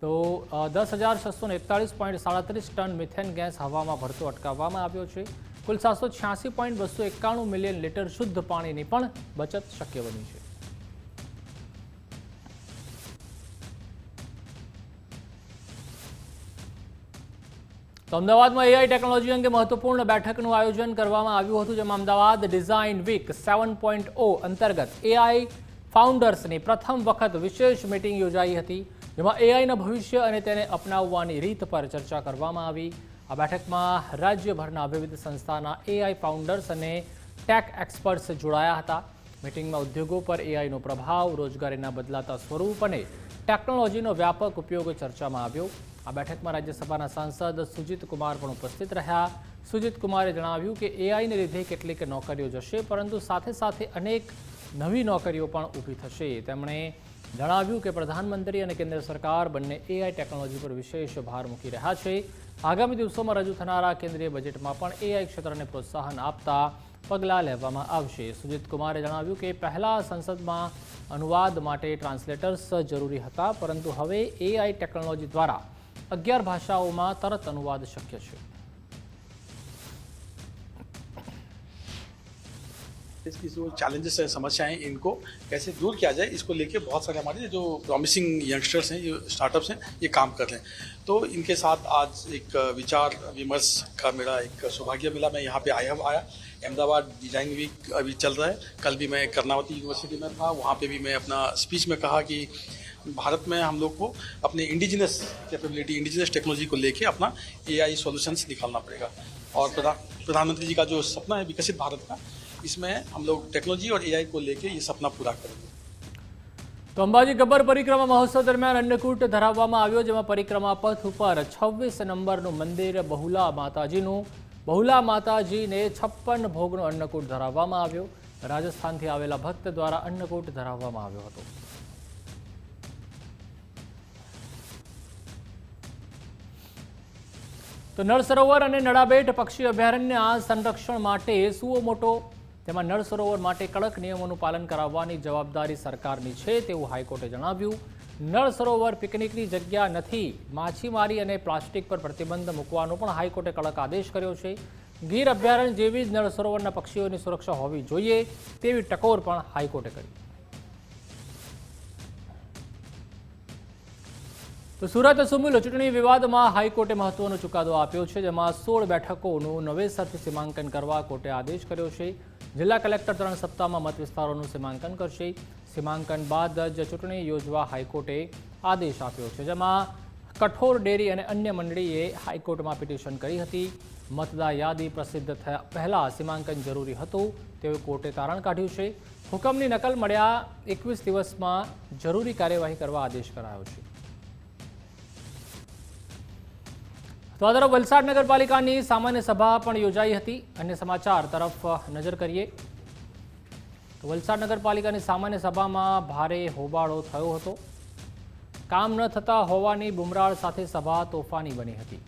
તો 10,641.37 ટન મિથેન ગેસ હવામાં ભરતો અટકાવવામાં આવ્યો છે. કુલ 786.291 મિલિયન લીટર શુદ્ધ પાણીની પણ બચત શક્ય બની છે. તો અમદાવાદમાં એઆઈ ટેકનોલોજી અંગે મહત્વપૂર્ણ બેઠકનું આયોજન કરવામાં આવ્યું હતું, જેમાં અમદાવાદ ડિઝાઇન વીક 7.0 અંતર્ગત એઆઈ ફાઉન્ડર્સની પ્રથમ વખત વિશેષ મિટિંગ યોજાઈ હતી, જેમાં એઆઈના ભવિષ્ય અને તેને અપનાવવાની રીત પર ચર્ચા કરવામાં આવી. આ બેઠકમાં રાજ્યભરના વિવિધ સંસ્થાના એઆઈ ફાઉન્ડર્સ અને ટેક એક્સપર્ટ્સ જોડાયા હતા. મિટિંગમાં ઉદ્યોગો પર એઆઈનો પ્રભાવ, રોજગારીના બદલાતા સ્વરૂપ અને ટેકનોલોજીનો વ્યાપક ઉપયોગ ચર્ચામાં આવ્યો. આ બેઠકમાં રાજ્યસભાના સાંસદ સુજીત કુમાર પણ ઉપસ્થિત રહ્યા. સુજીત કુમારે જણાવ્યું કે એઆઈને લીધે કેટલીક નોકરીઓ જશે, પરંતુ સાથે સાથે અનેક નવી નોકરીઓ પણ ઊભી થશે. તેમણે જણાવ્યું કે પ્રધાનમંત્રી અને કેન્દ્ર સરકાર બંને એઆઈ ટેકનોલોજી પર વિશેષ ભાર મૂકી રહ્યા છે. આગામી દિવસોમાં રજૂ થનારા કેન્દ્રીય બજેટમાં પણ એઆઈ ક્ષેત્રને પ્રોત્સાહન આપતા પગલાં લેવામાં આવશે. સુજીત કુમારે જણાવ્યું કે પહેલાં સંસદમાં અનુવાદ માટે ટ્રાન્સલેટર્સ જરૂરી હતા, પરંતુ હવે એઆઈ ટેકનોલોજી દ્વારા 11 ભાષાઓમાં તરત અનુવાદ શક્ય છે. इसकी जो चैलेंजेस है, समस्याएं हैं, इनको कैसे दूर किया जाए, इसको लेके बहुत सारे हमारे जो प्रॉमिसिंग यंगस्टर्स हैं, जो स्टार्टअप्स हैं, ये काम कर रहे हैं. तो इनके साथ आज एक विचार विमर्श का मेरा एक सौभाग्य मिला. मैं यहाँ पे आया अहमदाबाद डिजाइन वीक अभी चल रहा है. कल भी मैं कर्नावती यूनिवर्सिटी में था, वहाँ पे भी मैं अपना स्पीच में कहा कि भारत में हम लोग को अपने इंडिजिनस कैपेबिलिटी, इंडिजिनस टेक्नोलॉजी को लेके अपना एआई सॉल्यूशंस निकालना पड़ेगा. और प्रधानमंत्री जी का जो सपना है विकसित भारत का, इसमें हम लोग टेक्नोलॉजी और एआई को लेके ये सपना पूरा करेंगे. તો અંબાજી ગબ્બર પરિક્રમા મહોત્સવ દરમિયાન અન્નકૂટ ધરાવવામાં આવ્યો, જેમાં પરિક્રમા પથ ઉપર 26 નંબરનું મંદિર બહુલા માતાજીને 56 ભોગનો અન્નકૂટ ધરાવવામાં આવ્યો. રાજસ્થાનથી આવેલા ભક્ત દ્વારા અન્નકૂટ ધરાવવામાં આવ્યો હતો. તો નળ સરોવર અને નળાબેટ પક્ષી અભયારણ્ય સંરક્ષણ માટે સુઓ મોટો તેમાં નળ સરોવર માટે કડક નિયમોનું પાલન કરાવવાની જવાબદારી સરકારની છે તેવું હાઈકોર્ટે જણાવ્યું. નળ સરોવર પિકનિકની જગ્યા નથી. માછીમારી અને પ્લાસ્ટિક પર પ્રતિબંધ મૂકવાનો પણ હાઈકોર્ટે કડક આદેશ કર્યો છે. ગીર અભયારણ્ય જેવી જ નળ સરોવરના પક્ષીઓની સુરક્ષા હોવી જોઈએ તેવી ટકોર પણ હાઈકોર્ટે કરી. તો સુરત સુમુલ ચૂંટણી વિવાદમાં હાઈકોર્ટે મહત્વનો ચુકાદો આપ્યો છે, જેમાં 16 બેઠકોનું નવેસરથી સીમાંકન કરવા કોર્ટે આદેશ કર્યો છે. જિલ્લા કલેક્ટર 3 સપ્તાહમાં મત વિસ્તારોનું સીમાંકન કરશે. સીમાંકન બાદ જ ચૂંટણી યોજવા હાઈકોર્ટે આદેશ આપ્યો છે, જેમાં કઠોર ડેરી અને અન્ય મંડળીએ હાઈકોર્ટમાં પિટિશન કરી હતી. મતદાર યાદી પ્રસિદ્ધ થયા પહેલા સીમાંકન જરૂરી હતું તેવું કોર્ટે તારણ કાઢ્યું છે. હુકમની નકલ મળ્યા 21 દિવસમાં જરૂરી કાર્યવાહી કરવા આદેશ કરાયો છે. તો આ તરફ વલસાડ નગરપાલિકાની સામાન્ય સભા પણ યોજાઈ હતી. અન્ય સમાચાર તરફ નજર કરીએ તો વલસાડ નગરપાલિકાની સામાન્ય સભામાં ભારે હોબાળો થયો હતો. કામ ન થતા હોવાની બુમરાળ સાથે સભા તોફાની બની હતી.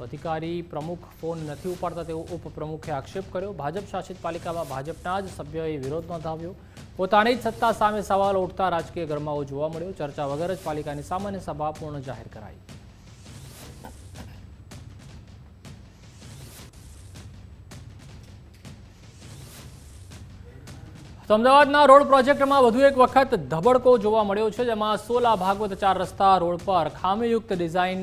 અધિકારી પ્રમુખ ફોન નથી ઉપાડતા તેવો ઉપપ્રમુખે આક્ષેપ કર્યો. ભાજપ શાસિત પાલિકામાં ભાજપના જ સભ્યોએ વિરોધ નોંધાવ્યો. પોતાની જ સત્તા સામે સવાલો ઉઠતા રાજકીય ગરમાવો જોવા મળ્યો. ચર્ચા વગર જ પાલિકાની સામાન્ય સભા પૂર્ણ જાહેર કરાઈ. તો અમદાવાદના રોડ પ્રોજેક્ટમાં વધુ એક વખત ધબડકો જોવા મળ્યો છે, જેમાં 16 ભાગવત 4 રસ્તા રોડ પર ખામીયુક્ત ડિઝાઇન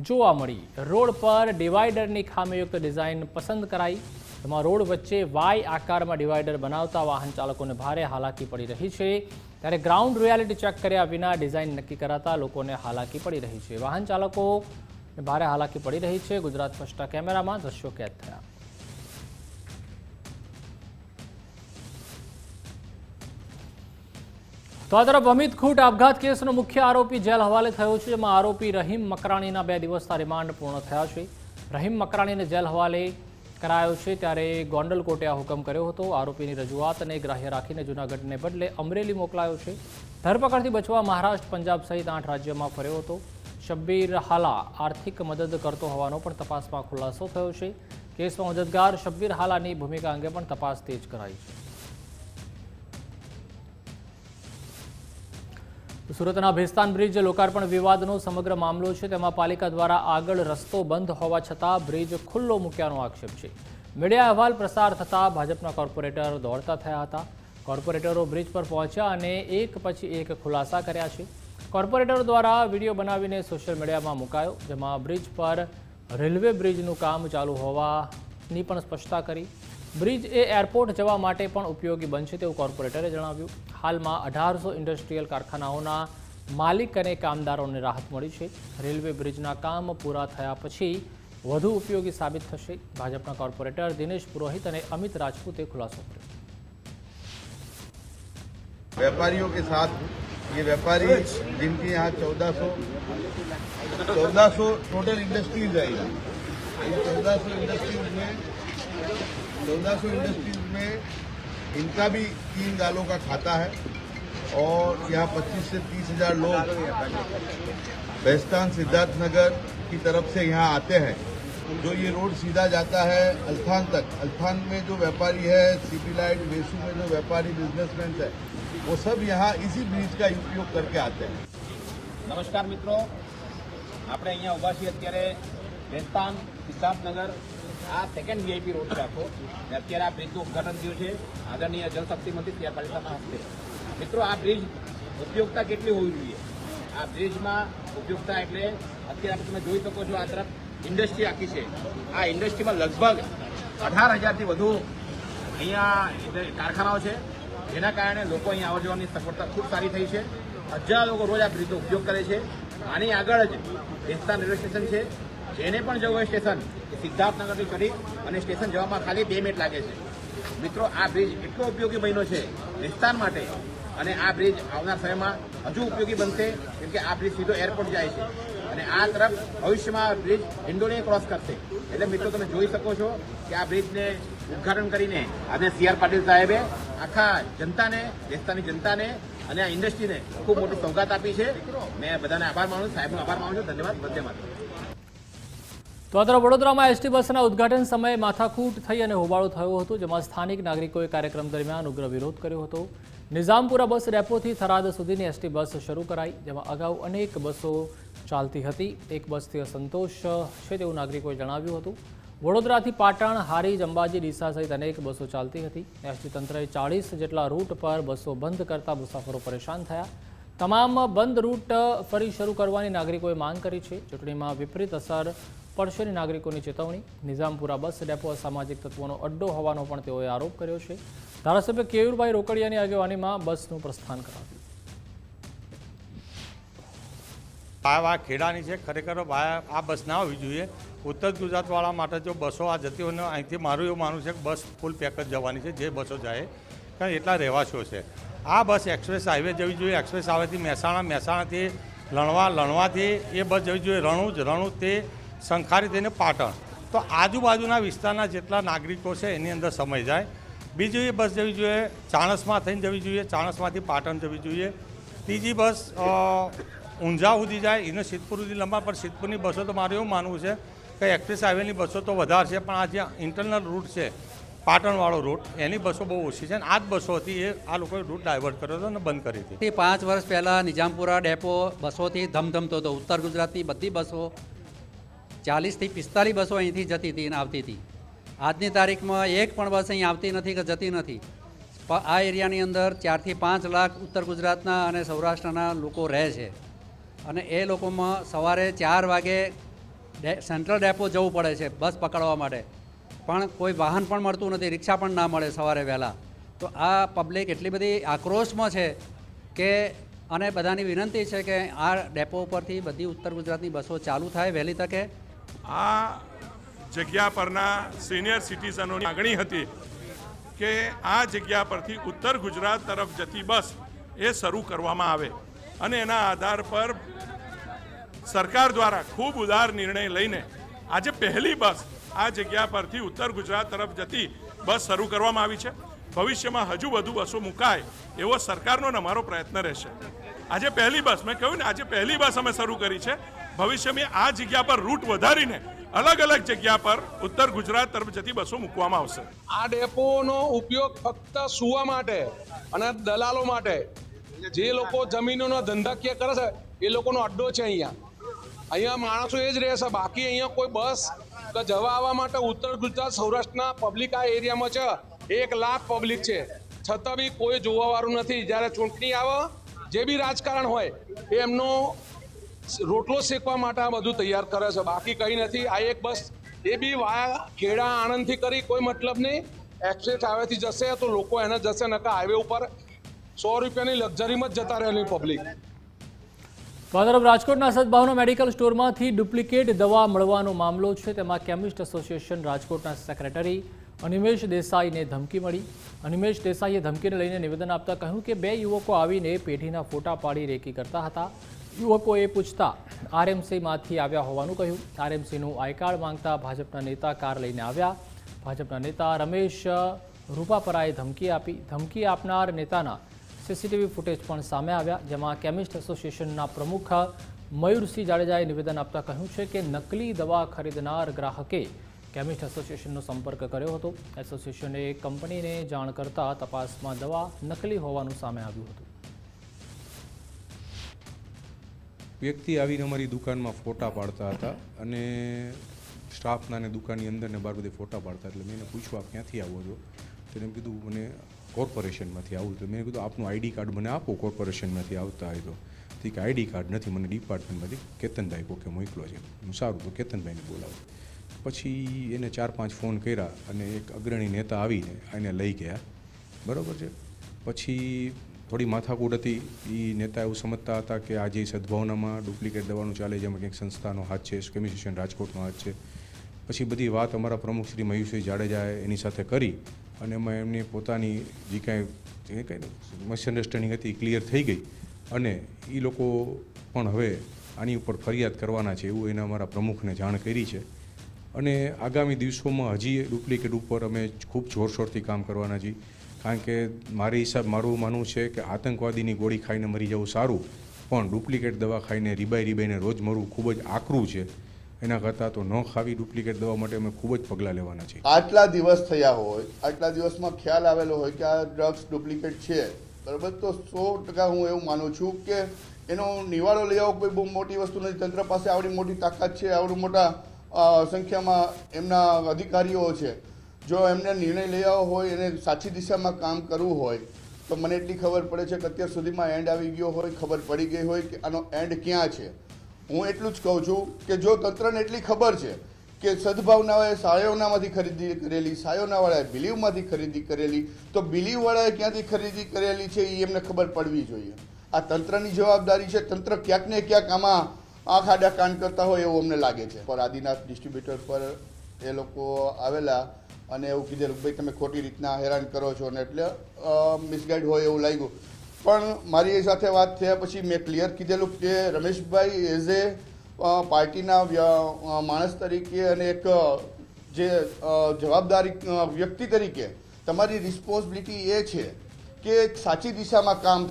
જોવા મળી. રોડ પર ડિવાઈડરની ખામીયુક્ત ડિઝાઇન પસંદ કરાઈ. તેમાં રોડ વચ્ચે વાય આકારમાં ડિવાઈડર બનાવતા વાહન ચાલકોને ભારે હાલાકી પડી રહી છે. ત્યારે ગ્રાઉન્ડ રિયાલિટી ચેક કર્યા વિના ડિઝાઇન નક્કી કરાતા લોકોને હાલાકી પડી રહી છે. વાહન ચાલકોને ભારે હાલાકી પડી રહી છે. ગુજરાત ફર્સ્ટના કેમેરામાં દ્રશ્યો કેદ થયા. તો આ તરફ અમિત ખૂટ આપઘાત કેસનો મુખ્ય આરોપી જેલ હવાલે થયો છે, જેમાં આરોપી રહીમ મકરાણીના 2 દિવસના રિમાન્ડ પૂર્ણ થયા છે. રહીમ મકરાણીને જેલ હવાલે કરાયો છે, ત્યારે ગોંડલ કોર્ટે આ હુકમ કર્યો હતો. આરોપીની રજૂઆતને ગ્રાહ્ય રાખીને જૂનાગઢને બદલે અમરેલી મોકલાયો છે. ધરપકડથી બચવા મહારાષ્ટ્ર, પંજાબ સહિત 8 રાજ્યોમાં ફર્યો હતો. શબ્બીર હાલા આર્થિક મદદ કરતો હોવાનો પણ તપાસમાં ખુલાસો થયો છે. કેસમાં મદદગાર શબ્બીર હાલાની ભૂમિકા અંગે પણ તપાસ તેજ કરાઈ છે. સુરતના ભેસ્તાન બ્રિજ લોકાર્પણ વિવાદનો સમગ્ર મામલો છે. તેમાં પાલિકા દ્વારા આગળ રસ્તો બંધ હોવા છતાં બ્રિજ ખુલ્લો મૂક્યાનો આક્ષેપ છે. મીડિયા અહેવાલ પ્રસાર થતાં ભાજપના કોર્પોરેટર દોડતા થયા હતા. કોર્પોરેટરો બ્રિજ પર પહોંચ્યા અને એક પછી એક ખુલાસા કર્યા છે. કોર્પોરેટરો દ્વારા વિડીયો બનાવીને સોશિયલ મીડિયામાં મુકાયો, જેમાં બ્રિજ પર રેલવે બ્રિજનું કામ ચાલુ હોવાની પણ સ્પષ્ટતા કરી. બ્રિજ એ એરપોર્ટ જવા માટે પણ ઉપયોગી બનશે તેવું કોર્પોરેટરે જણાવ્યું. હાલમાં 1800 ઇન્ડસ્ટ્રીયલ કારખાનાઓના માલિક અને કામદારોને રાહત મળી છે. રેલવે બ્રિજના કામ પૂરા થયા પછી વધુ ઉપયોગી સાબિત થશે. ભાજપના કોર્પોરેટર દિનેશ પુરોહિત અને અમિત રાજપૂતે ખુલાસો કર્યો. व्यापारियों के साथ ये व्यापारी जिनके यहाँ 1400 टोटल इंडस्ट्रीज आएगा. इन 1400 इंडस्ट्रीज में इनका भी 3 गालों का खाता है और यहाँ 25 से 30 हज़ार लोग बेस्तान सिद्धार्थनगर की तरफ से यहाँ आते हैं. जो ये रोड सीधा जाता है अल्थान तक. अल्थान में जो व्यापारी है, सीपी लाइट, वेसू में जो व्यापारी बिजनेसमैन है, वो सब यहाँ इसी ब्रिज का उपयोग करके आते हैं. નમસ્કાર મિત્રો, આપણે અહીંયા ઊભા છીએ અત્યારે ભેસ્તાન સિદ્ધાર્થનગર. આ સેકન્ડ વીઆઈપી રોડ છે આખો, અને અત્યારે આ બ્રિજનું ઉદઘાટન થયું છે આદરણીય જલશક્તિ મંત્રી સી આર પાટીલના હસ્તે. મિત્રો, આ બ્રિજ ઉપયોગતા કેટલી હોવી જોઈએ? આ બ્રિજમાં ઉપયોગતા એટલે અત્યારે તમે જોઈ શકો છો, આ તરફ ઇન્ડસ્ટ્રી આખી છે. આ ઇન્ડસ્ટ્રીમાં લગભગ 18,000થી વધુ અહીંયા કારખાનાઓ છે, જેના કારણે લોકો અહીંયા આવવા જવાની સફળતા ખૂબ સારી થઈ છે. હજાર લોકો રોજ આ બ્રિજનો ઉપયોગ કરે છે. આની આગળ જ ભેસ્તાન રેલવે સ્ટેશન છે, જેને પણ જવું હોય સ્ટેશન સિદ્ધાર્થનગરથી ચડી અને સ્ટેશન જવામાં ખાલી 2 મિનિટ લાગે છે. મિત્રો, આ બ્રિજ એટલો ઉપયોગી બન્યો છે ભેસ્તાન માટે, અને આ બ્રિજ આવનાર સમયમાં હજુ ઉપયોગી બનશે, કેમ કે આ બ્રિજ સીધો એરપોર્ટ જાય છે અને આ તરફ ભવિષ્યમાં બ્રિજ હિંડોળીને ક્રોસ કરશે. એટલે મિત્રો, તમે જોઈ શકો છો કે આ બ્રિજને ઉદઘાટન કરીને આજે સી આર પાટીલ સાહેબે આખા જનતાને, ભેસ્તાનની જનતાને અને આ ઇન્ડસ્ટ્રીને ખૂબ મોટી સૌગાત આપી છે. મેં બધાને આભાર માનું છું, સાહેબનો આભાર માનું છું. ધન્યવાદ. વંદે માતરમ. તો આ તરફ વડોદરામાં એસટી બસના ઉદ્ઘાટન સમયે માથાકૂટ થઈ અને હોબાળો થયો હતો, જેમાં સ્થાનિક નાગરિકોએ કાર્યક્રમ દરમિયાન ઉગ્ર વિરોધ કર્યો હતો. નિઝામપુરા બસ ડેપોથી થરાદ સુધીની એસટી બસ શરૂ કરાઈ, જેમાં અગાઉ અનેક બસો ચાલતી હતી. એક બસથી અસંતોષ છે તેવું નાગરિકોએ જણાવ્યું હતું. વડોદરાથી પાટણ, હારીજ, અંબાજી, ડીસા સહિત અનેક બસો ચાલતી હતી. એસટી તંત્રએ 40 જેટલા રૂટ પર બસો બંધ કરતા મુસાફરો પરેશાન થયા. તમામ બંધ રૂટ ફરી શરૂ કરવાની નાગરિકોએ માંગ કરી છે. ચૂંટણીમાં વિપરીત અસર પડશેની નાગરિકોની ચેતવણી. નિઝામપુરા બસ ડેપો અસામાજિક તત્વોનો અડ્ડો હોવાનો પણ તેઓએ આરોપ કર્યો છે. ધારાસભ્ય કેયુરભાઈ રોકડિયાની આગેવાનીમાં બસનું પ્રસ્થાન કરાવ્યું. આ ખેડાની છે, ખરેખર આ બસ ના હોવી જોઈએ. ઉત્તર ગુજરાતવાળા માટે જો બસો આ જતી હોય, અહીંથી મારું એવું માનવું છે કે બસ ફૂલ પેક જ જવાની છે, જે બસો જાય, કારણ એટલા રહેવાસીઓ છે. આ બસ એક્સપ્રેસ હાઈવે જવી જોઈએ. એક્સપ્રેસ હાઈવેથી મહેસાણાથી લણવાથી એ બસ જવી જોઈએ રણુજથી શંખારી થઈને પાટણ. તો આજુબાજુના વિસ્તારના જેટલા નાગરિકો છે એની અંદર સમય જાય. બીજી એ બસ જવી જોઈએ ચાણસમાં થઈને જવી જોઈએ, ચાણસમાંથી પાટણ જવી જોઈએ. ત્રીજી બસ ઊંઝા સુધી જાય, એને સિદ્ધપુર સુધી લંબા. પણ સિદ્ધપુરની બસો તો મારું એવું માનવું છે કે એક્સપ્રેસ હાઈવેની બસો તો વધારે છે, પણ આ જે ઇન્ટરનલ રૂટ છે પાટણવાળો રૂટ, એની બસો બહુ ઓછી છે. અને આ જ બસો હતી એ આ લોકોએ રૂટ ડાયવર્ટ કર્યો હતો અને બંધ કરી હતી. 5 વર્ષ પહેલાં નિઝામપુરા ડેપો બસોથી ધમધમતો હતો. ઉત્તર ગુજરાતની બધી બસો 40 થી 45 બસો અહીંથી જતી હતી અને આવતી હતી. આજની તારીખમાં એક પણ બસ અહીં આવતી નથી કે જતી નથી. આ એરિયાની અંદર 4 થી 5 લાખ ઉત્તર ગુજરાતના અને સૌરાષ્ટ્રના લોકો રહે છે, અને એ લોકોમાં સવારે 4 વાગે સેન્ટ્રલ ડેપો જવું પડે છે બસ પકડવા માટે, પણ કોઈ વાહન પણ મળતું નથી, રિક્ષા પણ ના મળે સવારે વહેલા. તો આ પબ્લિક એટલી બધી આક્રોશમાં છે કે, અને બધાની વિનંતી છે કે આ ડેપો ઉપરથી બધી ઉત્તર ગુજરાતની બસો ચાલુ થાય વહેલી તકે. આ જગ્યા પરના સિનિયર સિટીઝનોની માગણી હતી કે આ જગ્યા પરથી ઉત્તર ગુજરાત તરફ જતી બસ એ શરૂ કરવામાં આવે, અને એના આધાર પર સરકાર દ્વારા ખૂબ ઉદાર નિર્ણય લઈને આજે પહેલી બસ આ જગ્યા પરથી ઉત્તર ગુજરાત તરફ જતી બસ શરૂ કરવામાં આવી છે. ભવિષ્યમાં હજુ વધુ બસો મુકાય એવો સરકારનો અને અમારો પ્રયત્ન રહેશે. આજે પહેલી બસ, મેં કહ્યું ને, આજે પહેલી બસ અમે શરૂ કરી છે. ભવિષ્યમાં આ જગ્યા પર રૂટ વધારીને અલગ અલગ જગ્યા પર ઉત્તર ગુજરાત તરફ જતી બસો મૂકવામાં આવશે. આ ડેપોનો ઉપયોગ ફક્ત સુવા માટે અને દલાલો માટે, જે લોકો જમીનોનો ધંધાકીય કરે છે એ લોકોનો અડ્ડો છે. અહીંયા માણસો એ જ રહે છે, બાકી અહીંયા કોઈ બસ જવા આવવા માટે ઉત્તર ગુજરાત સૌરાષ્ટ્રના પબ્લિક આ એરિયામાં છે 1 લાખ પબ્લિક છે, છતાં બી કોઈ જોવાવાળું નથી. જ્યારે ચૂંટણી આવે, જે બી રાજકારણ હોય એ એમનો રોટલો શેકવા માટે આ બધું તૈયાર કરે છે, બાકી કંઈ નથી. આ એક બસ એ બી વાયા ખેડા આણંદથી કરી કોઈ મતલબ નહીં. એક્સપ્રેસ હાઈવેથી જશે તો લોકો એને જશે, નકા હાઈવે ઉપર 100 રૂપિયાની લક્ઝરીમાં જ જતા રહેલી પબ્લિક. તરફ રાજકોટના સદભાવના મેડિકલ સ્ટોરમાંથી ડુપ્લિકેટ દવા મળવાનો મામલો છે. તેમાં કેમિસ્ટ એસોસિએશન રાજકોટના સેક્રેટરી અનિમેશ દેસાઈને ધમકી મળી. અનિમેશ દેસાઈએ ધમકીને લઈને નિવેદન આપતા કહ્યું કે 2 યુવકો આવીને પેઢીના ફોટા પાડી રેકી કરતા હતા. યુવકોએ પૂછતા આરએમસીમાંથી આવ્યા હોવાનું કહ્યું. આરએમસીનું આઈ કાર્ડ માંગતા ભાજપના નેતા કાર લઈને આવ્યા. ભાજપના નેતા રમેશ રૂપાપરાએ ધમકી આપી. ધમકી આપનાર નેતાના સીસીટીવી ફૂટેજ પણ સામે આવ્યા, જેમાં કેમિસ્ટ એસોસિએશનના પ્રમુખ મયુરસિંહ જાડેજાએ નિવેદન આપતા કહ્યું છે કે નકલી દવા ખરીદનાર ગ્રાહકે કેમિસ્ટ એસોસિએશનનો સંપર્ક કર્યો હતો. એસોસિએશને કંપનીને જાણ કરતા તપાસમાં દવા નકલી હોવાનું સામે આવ્યું હતું. વ્યક્તિ આવીને અમારી દુકાનમાં ફોટા પાડતા હતા, અને સ્ટાફના ને દુકાનની અંદર ને બહાર બધે ફોટા પાડતા. એટલે મેં એને પૂછવા ક્યાંથી આવો છો, તો એને કીધું મને કોર્પોરેશનમાંથી આવું. તો મેં કીધું આપનું આઈડી કાર્ડ મને આપો, કોર્પોરેશનમાંથી આવતા હોય તો. કે આઈડી કાર્ડ નથી, મને ડિપાર્ટમેન્ટમાંથી કેતનભાઈ કોકે મોકલો છે. હું સારું, તો કેતનભાઈને બોલાવો. પછી એને 4-5 ફોન કર્યા, અને એક અગ્રણી નેતા આવીને એને લઈ ગયા, બરાબર છે. પછી થોડી માથાકૂટ હતી. એ નેતા એવું સમજતા હતા કે આજે સદભાવનામાં ડુપ્લિકેટ દવાનું ચાલે, જેમાં કંઈક સંસ્થાનો હાથ છે, કેમિસ્ટ રાજકોટનો હાથ છે. પછી બધી વાત અમારા પ્રમુખ શ્રી મયુરસિંહ જાડેજાએ એની સાથે કરી, અને એમાં એમની પોતાની જે કાંઈ મિસઅન્ડરસ્ટેન્ડિંગ હતી ક્લિયર થઈ ગઈ, અને એ લોકો પણ હવે આની ઉપર ફરિયાદ કરવાના છે એવું એને અમારા પ્રમુખને જાણ કરી છે. અને આગામી દિવસોમાં હજી ડુપ્લિકેટ ઉપર અમે ખૂબ જોરશોરથી કામ કરવાના છીએ. કારણ કે મારું માનવું છે કે આતંકવાદીની ગોળી ખાઈને મરી જવું સારું, પણ ડુપ્લિકેટ દવા ખાઈને રીબાઈને રોજ મરવું ખૂબ જ આકરું છે. એના કરતાં તો ન ખાવી ડુપ્લિકેટ દવા માટે અમે ખૂબ જ પગલાં લેવાના છીએ. આટલા દિવસ થયા હોય, આટલા દિવસમાં ખ્યાલ આવેલો હોય કે આ ડ્રગ્સ ડુપ્લિકેટ છે, બરાબર, તો 100% હું એવું માનું છું કે એનો નિવાડો લઈ આવો કોઈ બહુ મોટી વસ્તુ નથી. તંત્ર પાસે આવડી મોટી તાકાત છે, આવડું મોટા સંખ્યામાં એમના અધિકારીઓ છે. જો એમને નિર્ણય લઈ આવ્યો હોય અને સાચી દિશામાં કામ કરવું હોય તો મને એટલી ખબર પડે છે કે અત્યાર સુધીમાં એન્ડ આવી ગયો હોય, ખબર પડી ગઈ હોય કે આનો એન્ડ ક્યાં છે. હું એટલું જ કહું છું કે જો તંત્રને એટલી ખબર છે કે સદભાવનાએ સાયોનામાંથી ખરીદી કરેલી, સાયોનાવાળાએ બિલીવમાંથી ખરીદી કરેલી, તો બિલીવવાળાએ ક્યાંથી ખરીદી કરેલી છે એ એમને ખબર પડવી જોઈએ. આ તંત્રની જવાબદારી છે. તંત્ર ક્યાંક ને ક્યાંક આમાં આંખ આડા કાન કરતા હોય એવું અમને લાગે છે. પર આદિનાથ ડિસ્ટ્રીબ્યુટર પર એ લોકો આવેલા અને એવું કીધેલું ભાઈ તમે ખોટી રીતના હેરાન કરો છો, ને એટલે મિસગાઈડ હોય એવું લાગ્યું. પણ મારી એ સાથે વાત થયા પછી મેં ક્લિયર કીધેલું કે રમેશભાઈ એઝ એ પાર્ટીના માણસ તરીકે અને એક જે જવાબદારી વ્યક્તિ તરીકે તમારી રિસ્પોન્સિબિલિટી એ છે કે સાચી દિશામાં કામ.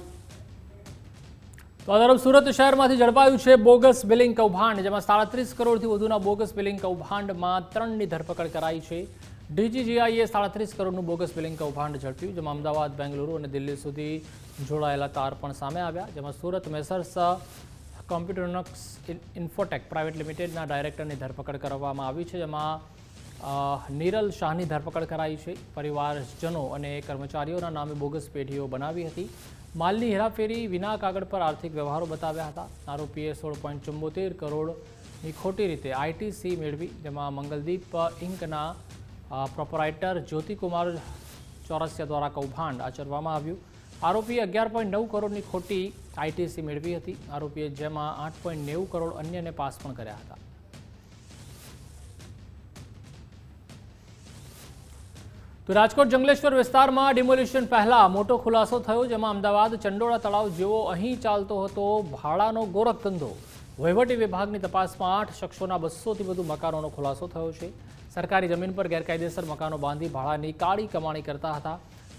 તો આ તરફ સુરત શહેરમાંથી ઝડપાયું છે બોગસ બિલિંગ કૌભાંડ, જેમાં 37 કરોડથી વધુના બોગસ બિલિંગ કૌભાંડમાં 3ની ધરપકડ કરાઈ છે. DGGIએ 37 કરોડનું બોગસ બિલિંગ કૌભાંડ ઝડપ્યું, જેમાં અમદાવાદ, બેંગલુરુ અને દિલ્હી સુધી જોડાયેલા તાર પણ સામે આવ્યા. જેમાં સુરત મેસર્સ કોમ્પ્યુટરનક્સ ઇન્ફોટેક પ્રાઇવેટ લિમિટેડના ડાયરેક્ટરની ધરપકડ કરવામાં આવી છે, જેમાં નીરલ શાહની ધરપકડ કરાઈ છે. પરિવારજનો અને કર્મચારીઓના નામે બોગસ પેઢીઓ બનાવી હતી. માલની હેરાફેરી વિના કાગળ પર આર્થિક વ્યવહારો બતાવ્યા હતા. આરોપીએ 16.74 કરોડની ખોટી રીતે ITC મેળવી, જેમાં મંગલદીપ ઇન્કના પ્રોપરાઇટર જ્યોતિકુમાર ચોરસિયા દ્વારા કૌભાંડ આચરવામાં આવ્યું. આરોપીએ 11.9 કરોડની ખોટી ITC મેળવી હતી. આરોપીએ જેમાં 8.90 કરોડ અન્યને પાસ પણ કર્યા હતા. તો રાજકોટ જંગલેશ્વર વિસ્તારમાં ડિમોલિશન પહેલા મોટો ખુલાસો થયો, જેમાં અમદાવાદ ચંડોળા તળાવ જેવો અહીં ચાલતો હતો ભાડાનો ગોરખ ધંધો. વહીવટી વિભાગની તપાસમાં 8 શખ્સોના 200થી વધુ મકાનોનો ખુલાસો થયો છે. સરકારી જમીન પર ગેરકાયદેસર મકાનો બાંધી ભાડાની કાળી કમાણી કરતા હતા.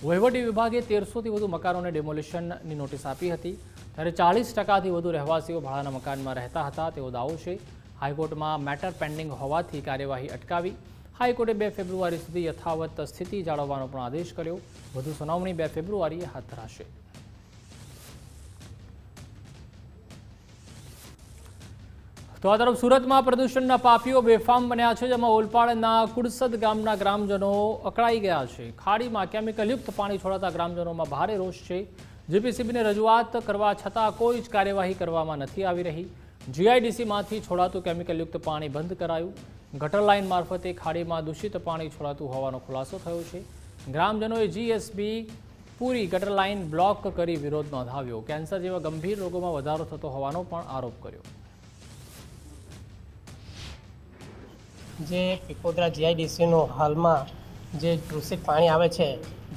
વહીવટી વિભાગે 1300થી વધુ મકાનોને ડિમોલિશનની નોટિસ આપી હતી. ત્યારે 40%થી વધુ રહેવાસીઓ ભાડાના મકાનમાં રહેતા હતા તેવો દાવો છે. હાઈકોર્ટમાં મેટર પેન્ડિંગ હોવાથી કાર્યવાહી અટકાવી. હાઈકોર્ટે 2 ફેબ્રુઆરી સુધી યથાવત સ્થિતિ જાળવવાનો પણ આદેશ કર્યો. વધુ સુનાવણી 2 ફેબ્રુઆરીએ હાથ ધરાશે. તો આ તરફ સુરતમાં પ્રદૂષણના પાપીઓ બેફામ બન્યા છે, જેમાં ઓલપાડના કુડસદ ગામના ગ્રામજનો અકળાઈ ગયા છે. ખાડીમાં કેમિકલયુક્ત પાણી છોડાતા ગ્રામજનોમાં ભારે રોષ છે. GPCBને રજૂઆત કરવા છતાં કોઈ જ કાર્યવાહી કરવામાં નથી આવી રહી. GIDCમાંથી છોડાતું કેમિકલયુક્ત પાણી બંધ કરાયું. ગટર લાઇન મારફતે ખાડીમાં દૂષિત પાણી છોડાતું હોવાનો ખુલાસો થયો છે. ગ્રામજનોએ GSB પૂરી ગટર લાઇન બ્લોક કરી વિરોધ નોંધાવ્યો. કેન્સર જેવા ગંભીર રોગોમાં વધારો થતો હોવાનો પણ આરોપ કર્યો. જે પીપોદરા GIDCનું હાલમાં જે દૂષિત પાણી આવે છે,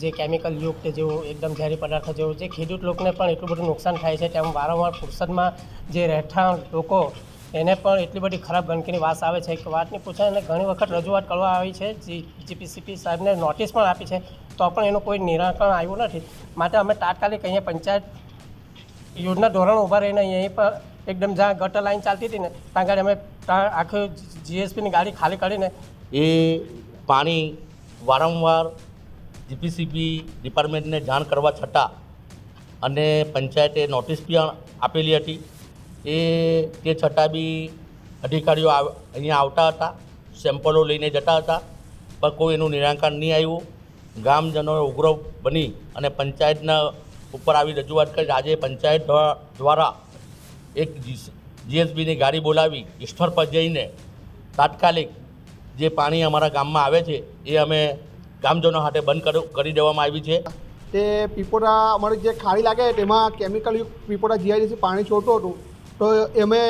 જે કેમિકલ યુક્ત જેવું એકદમ ઝેરી પદાર્થ જેવું, જે ખેડૂત લોકોને પણ એટલું બધું નુકસાન થાય છે. તેમ વારંવાર ફુરસદમાં જે રહેઠાણ લોકો એને પણ એટલી બધી ખરાબ ગંદકીની વાસ આવે છે કે વાત નહીં પૂછે. અને ઘણી વખત રજૂઆત કરવા આવી છે, GPCB સાહેબને નોટિસ પણ આપી છે, તો પણ એનું કોઈ નિરાકરણ આવ્યું નથી. માટે અમે તાત્કાલિક અહીંયા પંચાયત યોજના ધોરણ ઊભા રહીને અહીં પર એકદમ જ્યાં ગટર લાઈન ચાલતી હતી ને ત્યાં આગળ અમે આખી GSBની ગાડી ખાલી કરીને એ પાણી વારંવાર GPCB ડિપાર્ટમેન્ટને જાણ કરવા છતાં અને પંચાયતે નોટિસ પણ આપેલી હતી. તે છતાં બી અધિકારીઓ અહીંયા આવતા હતા, સેમ્પલો લઈને જતા હતા, પણ કોઈ એનું નિરાકરણ નહીં આવ્યું. ગામજનોએ ઉગ્ર બની અને પંચાયતના ઉપર આવી રજૂઆત કરી. આજે પંચાયત દ્વારા એક GSBની ગાડી બોલાવી સ્થળ પર જઈને તાત્કાલિક જે પાણી અમારા ગામમાં આવે છે એ અમે ગામજનો હાથે બંધ કરી દેવામાં આવી છે. તે પીપોડા અમારી જે ખાડી લાગે તેમાં કેમિકલયુક્ત પીપોડા GIDC પાણી છોડતું હતું, તો અમે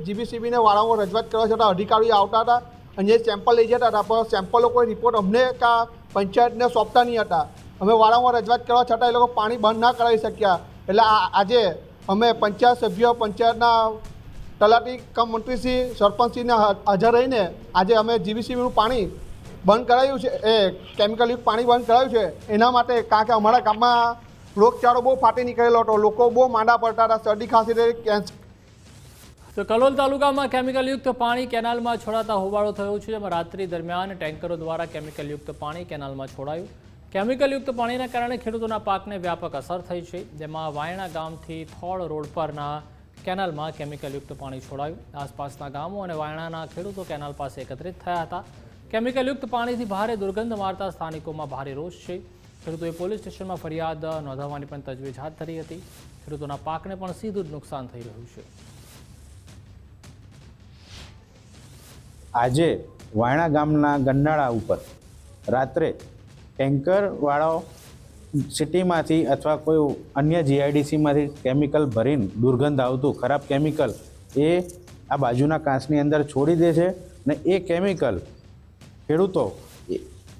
GPCBને વારંવાર રજૂઆત કરવા છતાં અધિકારીઓ આવતા હતા અને જે સેમ્પલ લઈ જતા હતા, પણ સેમ્પલો કોઈ રિપોર્ટ અમને કા પંચાયતને સોંપતા નહીં હતા. અમે વારંવાર રજૂઆત કરવા છતાં એ લોકો પાણી બંધ ના કરાવી શક્યા. એટલે આજે અમે પંચાયત સભ્યો, પંચાયતના તલાટી કમ મંત્રીશ્રી, સરપંચશ્રીને હાજર રહીને આજે અમે GPCBનું પાણી બંધ કરાવ્યું છે, એ કેમિકલયુક્ત પાણી બંધ કરાવ્યું છે. એના માટે કારણ કે અમારા ગામમાં રોગચાળો બહુ ફાટી નીકળેલો હતો, લોકો બહુ માંદા પડતા હતા, શરદી ખાંસી, કેન્સર. તો કલોલ તાલુકામાં કેમિકલયુક્ત પાણી કેનાલમાં છોડાતા હોબાળો થયો છે, જેમાં રાત્રિ દરમિયાન ટેન્કરો દ્વારા કેમિકલયુક્ત પાણી કેનાલમાં છોડાયું. કેમિકલયુક્ત પાણીના કારણે ખેડૂતોના પાકને વ્યાપક અસર થઈ છે, જેમાં વાયણા ગામથી થોળ રોડ પરના કેનાલમાં કેમિકલયુક્ત પાણી છોડાયું. આસપાસના ગામો અને વાયણાના ખેડૂતો કેનાલ પાસે એકત્રિત થયા હતા. કેમિકલયુક્ત પાણીથી ભારે દુર્ગંધ મારતા સ્થાનિકોમાં ભારે રોષ છે. ખેડૂતોએ પોલીસ સ્ટેશનમાં ફરિયાદ નોંધાવવાની પણ તજવીજ હાથ ધરી હતી. ખેડૂતોના પાકને પણ સીધું જ નુકસાન થઈ રહ્યું છે. આજે વાયણા ગામના ગંડાળા ઉપર રાત્રે ટેન્કરવાળો સિટીમાંથી અથવા કોઈ અન્ય જીઆઈડીસીમાંથી કેમિકલ ભરીને દુર્ગંધ આવતું ખરાબ કેમિકલ એ આ બાજુના કાંસની અંદર છોડી દે છે ને એ કેમિકલ ખેડૂતો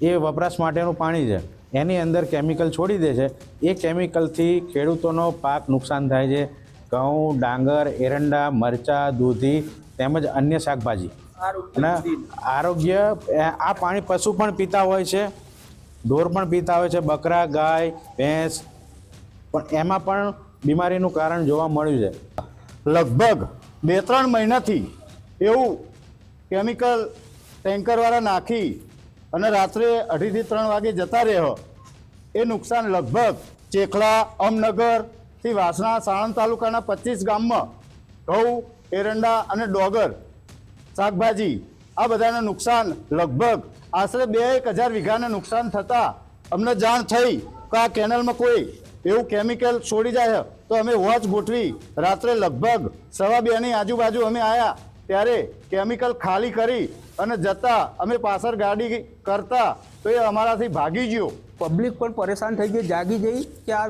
એ વપરાશ માટેનું પાણી છે એની અંદર કેમિકલ છોડી દે છે. એ કેમિકલથી ખેડૂતોનો પાક નુકસાન થાય છે. ઘઉં, ડાંગર, એરંડા, મરચાં, દૂધી તેમજ અન્ય શાકભાજી અને આરોગ્ય આ પાણી પશુ પણ પીતા હોય છે, ઢોર પણ પીતા હોય છે, બકરા, ગાય, ભેંસ, પણ એમાં પણ બીમારીનું કારણ જોવા મળ્યું છે. લગભગ 2-3 મહિનાથી એવું કેમિકલ ટેન્કરવાળા નાખી અને રાત્રે 2:30 થી 3 વાગે જતા રહ્યો. એ નુકસાન લગભગ ચેખલા, અમનગરથી વાસણા, સાણંદ તાલુકાના 25 ગામમાં ઘઉં, એરંડા અને ડોગર શાકભાજી આ બધાને નુકસાન લગભગ આશરે 2-1000 વીઘાને નુકસાન થતાં અમને જાણ થઈ કે આ કેનલમાં કોઈ એવું કેમિકલ છોડી જાય તો અમે વોચ ગોઠવી રાત્રે લગભગ 2:15 ની આજુબાજુ અમે આવ્યા ત્યારે કેમિકલ ખાલી કરી અને જતા અમે પાછળ ગાડી કરતા તો એ અમારાથી ભાગી ગયો. પબ્લિક પણ પરેશાન થઈ ગઈ, જાગી ગઈ કે આ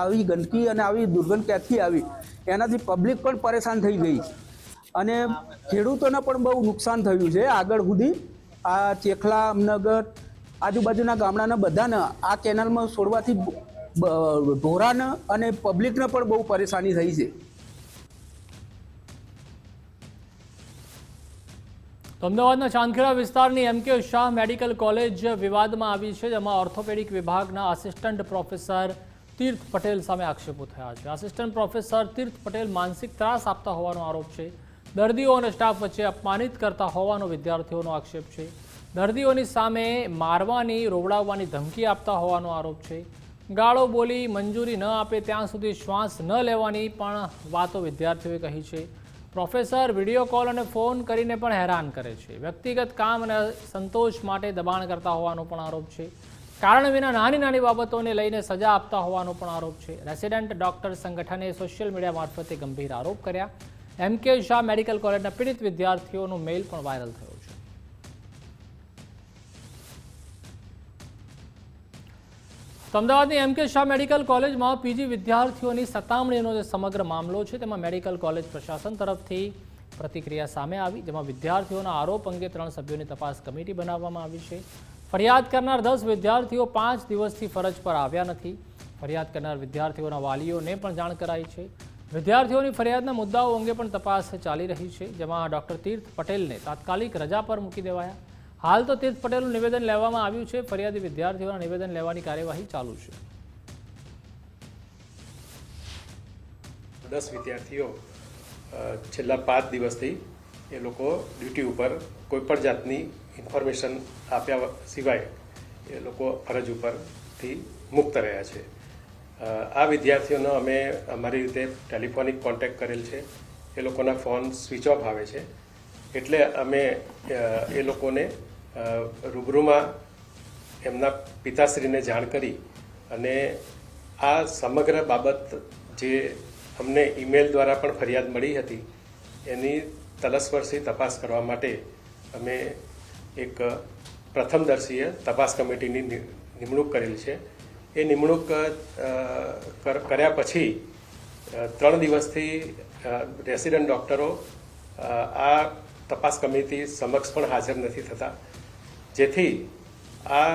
આવી ગંદકી અને આવી દુર્ગંધ ક્યાંથી આવી, એનાથી પબ્લિક પણ પરેશાન થઈ ગઈ અને ખેડૂતોને પણ બહુ નુકસાન થયું છે. આગળ સુધી આ ચેખલા, અમનગર આજુબાજુના ગામડાના બધાને આ કેનાલમાં છોડવાથી ઢોરાને અને પબ્લિકને પણ બહુ પરેશાની થઈ છે. અમદાવાદના ચાંદખેડા વિસ્તારની એમકે શાહ મેડિકલ કોલેજ વિવાદમાં આવી છે, જેમાં ઓર્થોપેડિક વિભાગના આસિસ્ટન્ટ પ્રોફેસર તીર્થ પટેલ સામે આક્ષેપો થયા છે. આસિસ્ટન્ટ પ્રોફેસર તીર્થ પટેલ માનસિક ત્રાસ આપતા હોવાનો આરોપ છે. દર્દીઓ અને સ્ટાફ વચ્ચે અપમાનિત કરતા હોવાનો વિદ્યાર્થીઓનો આક્ષેપ છે. દર્દીઓની સામે મારવાની, રોવડાવવાની ધમકી આપતા હોવાનો આરોપ છે. ગાળો બોલી મંજૂરી ન આપે ત્યાં સુધી શ્વાસ ન લેવાની પણ વાતો વિદ્યાર્થીઓએ કહી છે. પ્રોફેસર વિડીયો કોલ અને ફોન કરીને પણ હેરાન કરે છે. વ્યક્તિગત કામ અને સંતોષ માટે દબાણ કરતા હોવાનો પણ આરોપ છે. કારણ વિના નાની નાની બાબતોને લઈને સજા આપતા હોવાનો પણ આરોપ છે. રેસિડેન્ટ ડોક્ટર સંગઠને સોશિયલ મીડિયા મારફતે ગંભીર આરોપ કર્યા. એમકે શાહ મેડિકલ કોલેજના પીડિત વિદ્યાર્થીઓનો મેઇલ પણ વાયરલ થયો છે. અમદાવાદની એમકે શાહ મેડિકલ કોલેજમાં પીજી વિદ્યાર્થીઓની સતામણીનો જે સમગ્ર મામલો છે તેમાં મેડિકલ કોલેજ પ્રશાસન તરફથી પ્રતિક્રિયા સામે આવી, જેમાં વિદ્યાર્થીઓના આરોપ અંગે 3 સભ્યોની તપાસ કમિટી બનાવવામાં આવી છે. ફરિયાદ કરનાર 10 વિદ્યાર્થીઓ 5 દિવસથી ફરજ પર આવ્યા નથી. ફરિયાદ કરનાર વિદ્યાર્થીઓના વાલીઓને પણ જાણ કરાઈ છે. વિદ્યાર્થીઓની ફરિયાદના મુદ્દાઓ અંગે પણ તપાસ ચાલી રહી છે, જેમાં ડોક્ટર તીર્થ પટેલને તાત્કાલિક રજા પર મૂકી દેવાયા. હાલ તો તીર્થ પટેલનું નિવેદન લેવામાં આવ્યું છે. ફરિયાદી વિદ્યાર્થીઓના નિવેદન લેવાની કાર્યવાહી ચાલુ છે. 10 વિદ્યાર્થીઓ છેલ્લા 5 દિવસથી એ લોકો ડ્યુટી ઉપર કોઈપણ જાતની ઇન્ફોર્મેશન આપ્યા સિવાય એ લોકો ફરજ ઉપરથી મુક્ત રહ્યા છે. આ વિદ્યાર્થીઓનો અમે અમારી રીતે ટેલિફોનિક કોન્ટેક્ટ કરેલ છે. એ લોકોના ફોન સ્વિચ ઓફ આવે છે, એટલે અમે એ લોકોને રૂબરૂમાં એમના પિતાશ્રીને જાણ કરી અને આ સમગ્ર બાબત જે અમને ઈમેલ દ્વારા પણ ફરિયાદ મળી હતી એની તલસ્પર્શી તપાસ કરવા માટે અમે એક પ્રથમદર્શીય તપાસ કમિટીની નિમણૂક કરેલ છે. એ નિમણૂક કર્યા પછી 3 દિવસથી રેસિડન્ટ ડૉક્ટરો આ તપાસ કમિટી સમક્ષ પણ હાજર નથી થતા, જેથી આ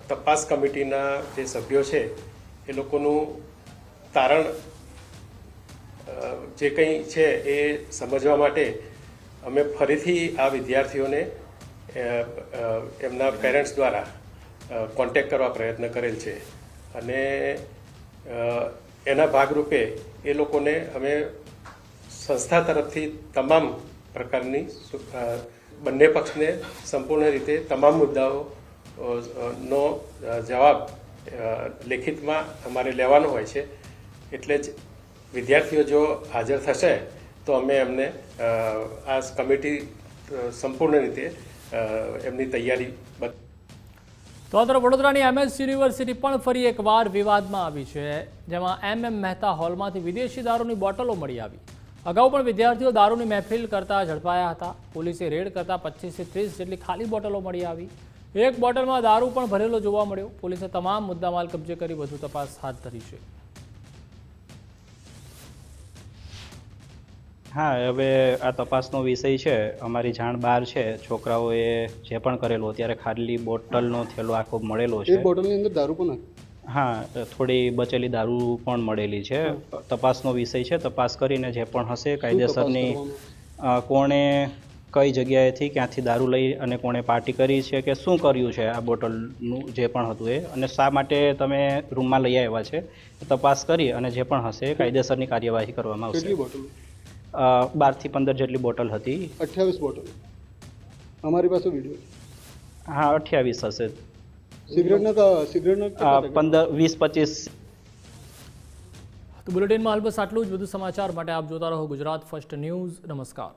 તપાસ કમિટીના જે સભ્યો છે એ લોકોનું તારણ જે કંઈ છે એ સમજવા માટે અમે ફરીથી આ વિદ્યાર્થીઓને એમના પેરેન્ટ્સ દ્વારા કોન્ટેક્ટ કરવા પ્રયત્ન કરેલ છે અને એના ભાગરૂપે એ લોકોને અમે સંસ્થા તરફથી તમામ પ્રકારની બંને પક્ષને સંપૂર્ણ રીતે તમામ મુદ્દાઓ નો જવાબ લેખિતમાં અમારે લેવાનો હોય છે. એટલે જ વિદ્યાર્થીઓ જો હાજર થશે તો અમે એમને આ કમિટી સંપૂર્ણ રીતે એમની તૈયારી તો આ તરફ વડોદરાની MS યુનિવર્સિટી પણ ફરી એકવાર વિવાદમાં આવી છે, જેમાં MM મહેતા હોલમાંથી વિદેશી દારૂની બોટલો મળી આવી. અગાઉ પણ વિદ્યાર્થીઓ દારૂની મહેફિલ કરતા ઝડપાયા હતા. પોલીસે રેડ કરતા 25 થી 30 જેટલી ખાલી બોટલો મળી આવી. એક બોટલમાં દારૂ પણ ભરેલો જોવા મળ્યો. પોલીસે તમામ મુદ્દામાલ કબજે કરી વધુ તપાસ હાથ ધરી છે. હા, હવે આ તપાસનો વિષય છે. અમારી જાણ બહાર છે. છોકરાઓએ જે પણ કરેલું અત્યારે ખાલી બોટલનો થેલો આખો મળેલો છે. બોટલની અંદર દારૂ પણ હા, થોડી બચેલી દારૂ પણ મળેલી છે. તપાસનો વિષય છે. તપાસ કરીને જે પણ હશે કાયદેસરની કોણે કઈ જગ્યાએથી ક્યાંથી દારૂ લઈ અને કોણે પાર્ટી કરી છે કે શું કર્યું છે આ બોટલનું જે પણ હતું એ, અને શા માટે તમે રૂમમાં લઈ આવ્યા છે, તપાસ કરી અને જે પણ હશે કાયદેસરની કાર્યવાહી કરવામાં આવશે. 12 થી 15 જેટલી બોટલ હતી. 28 બોટલ અમારી પાસે વિડીયો. હા, 28 હશે. સિગરેટના 15, 20, 25. તો બુલેટિનમાં હાલ બસ આટલું જ. વધુ સમાચાર માટે આપ જોતા રહો ગુજરાત ફર્સ્ટ ન્યૂઝ. નમસ્કાર.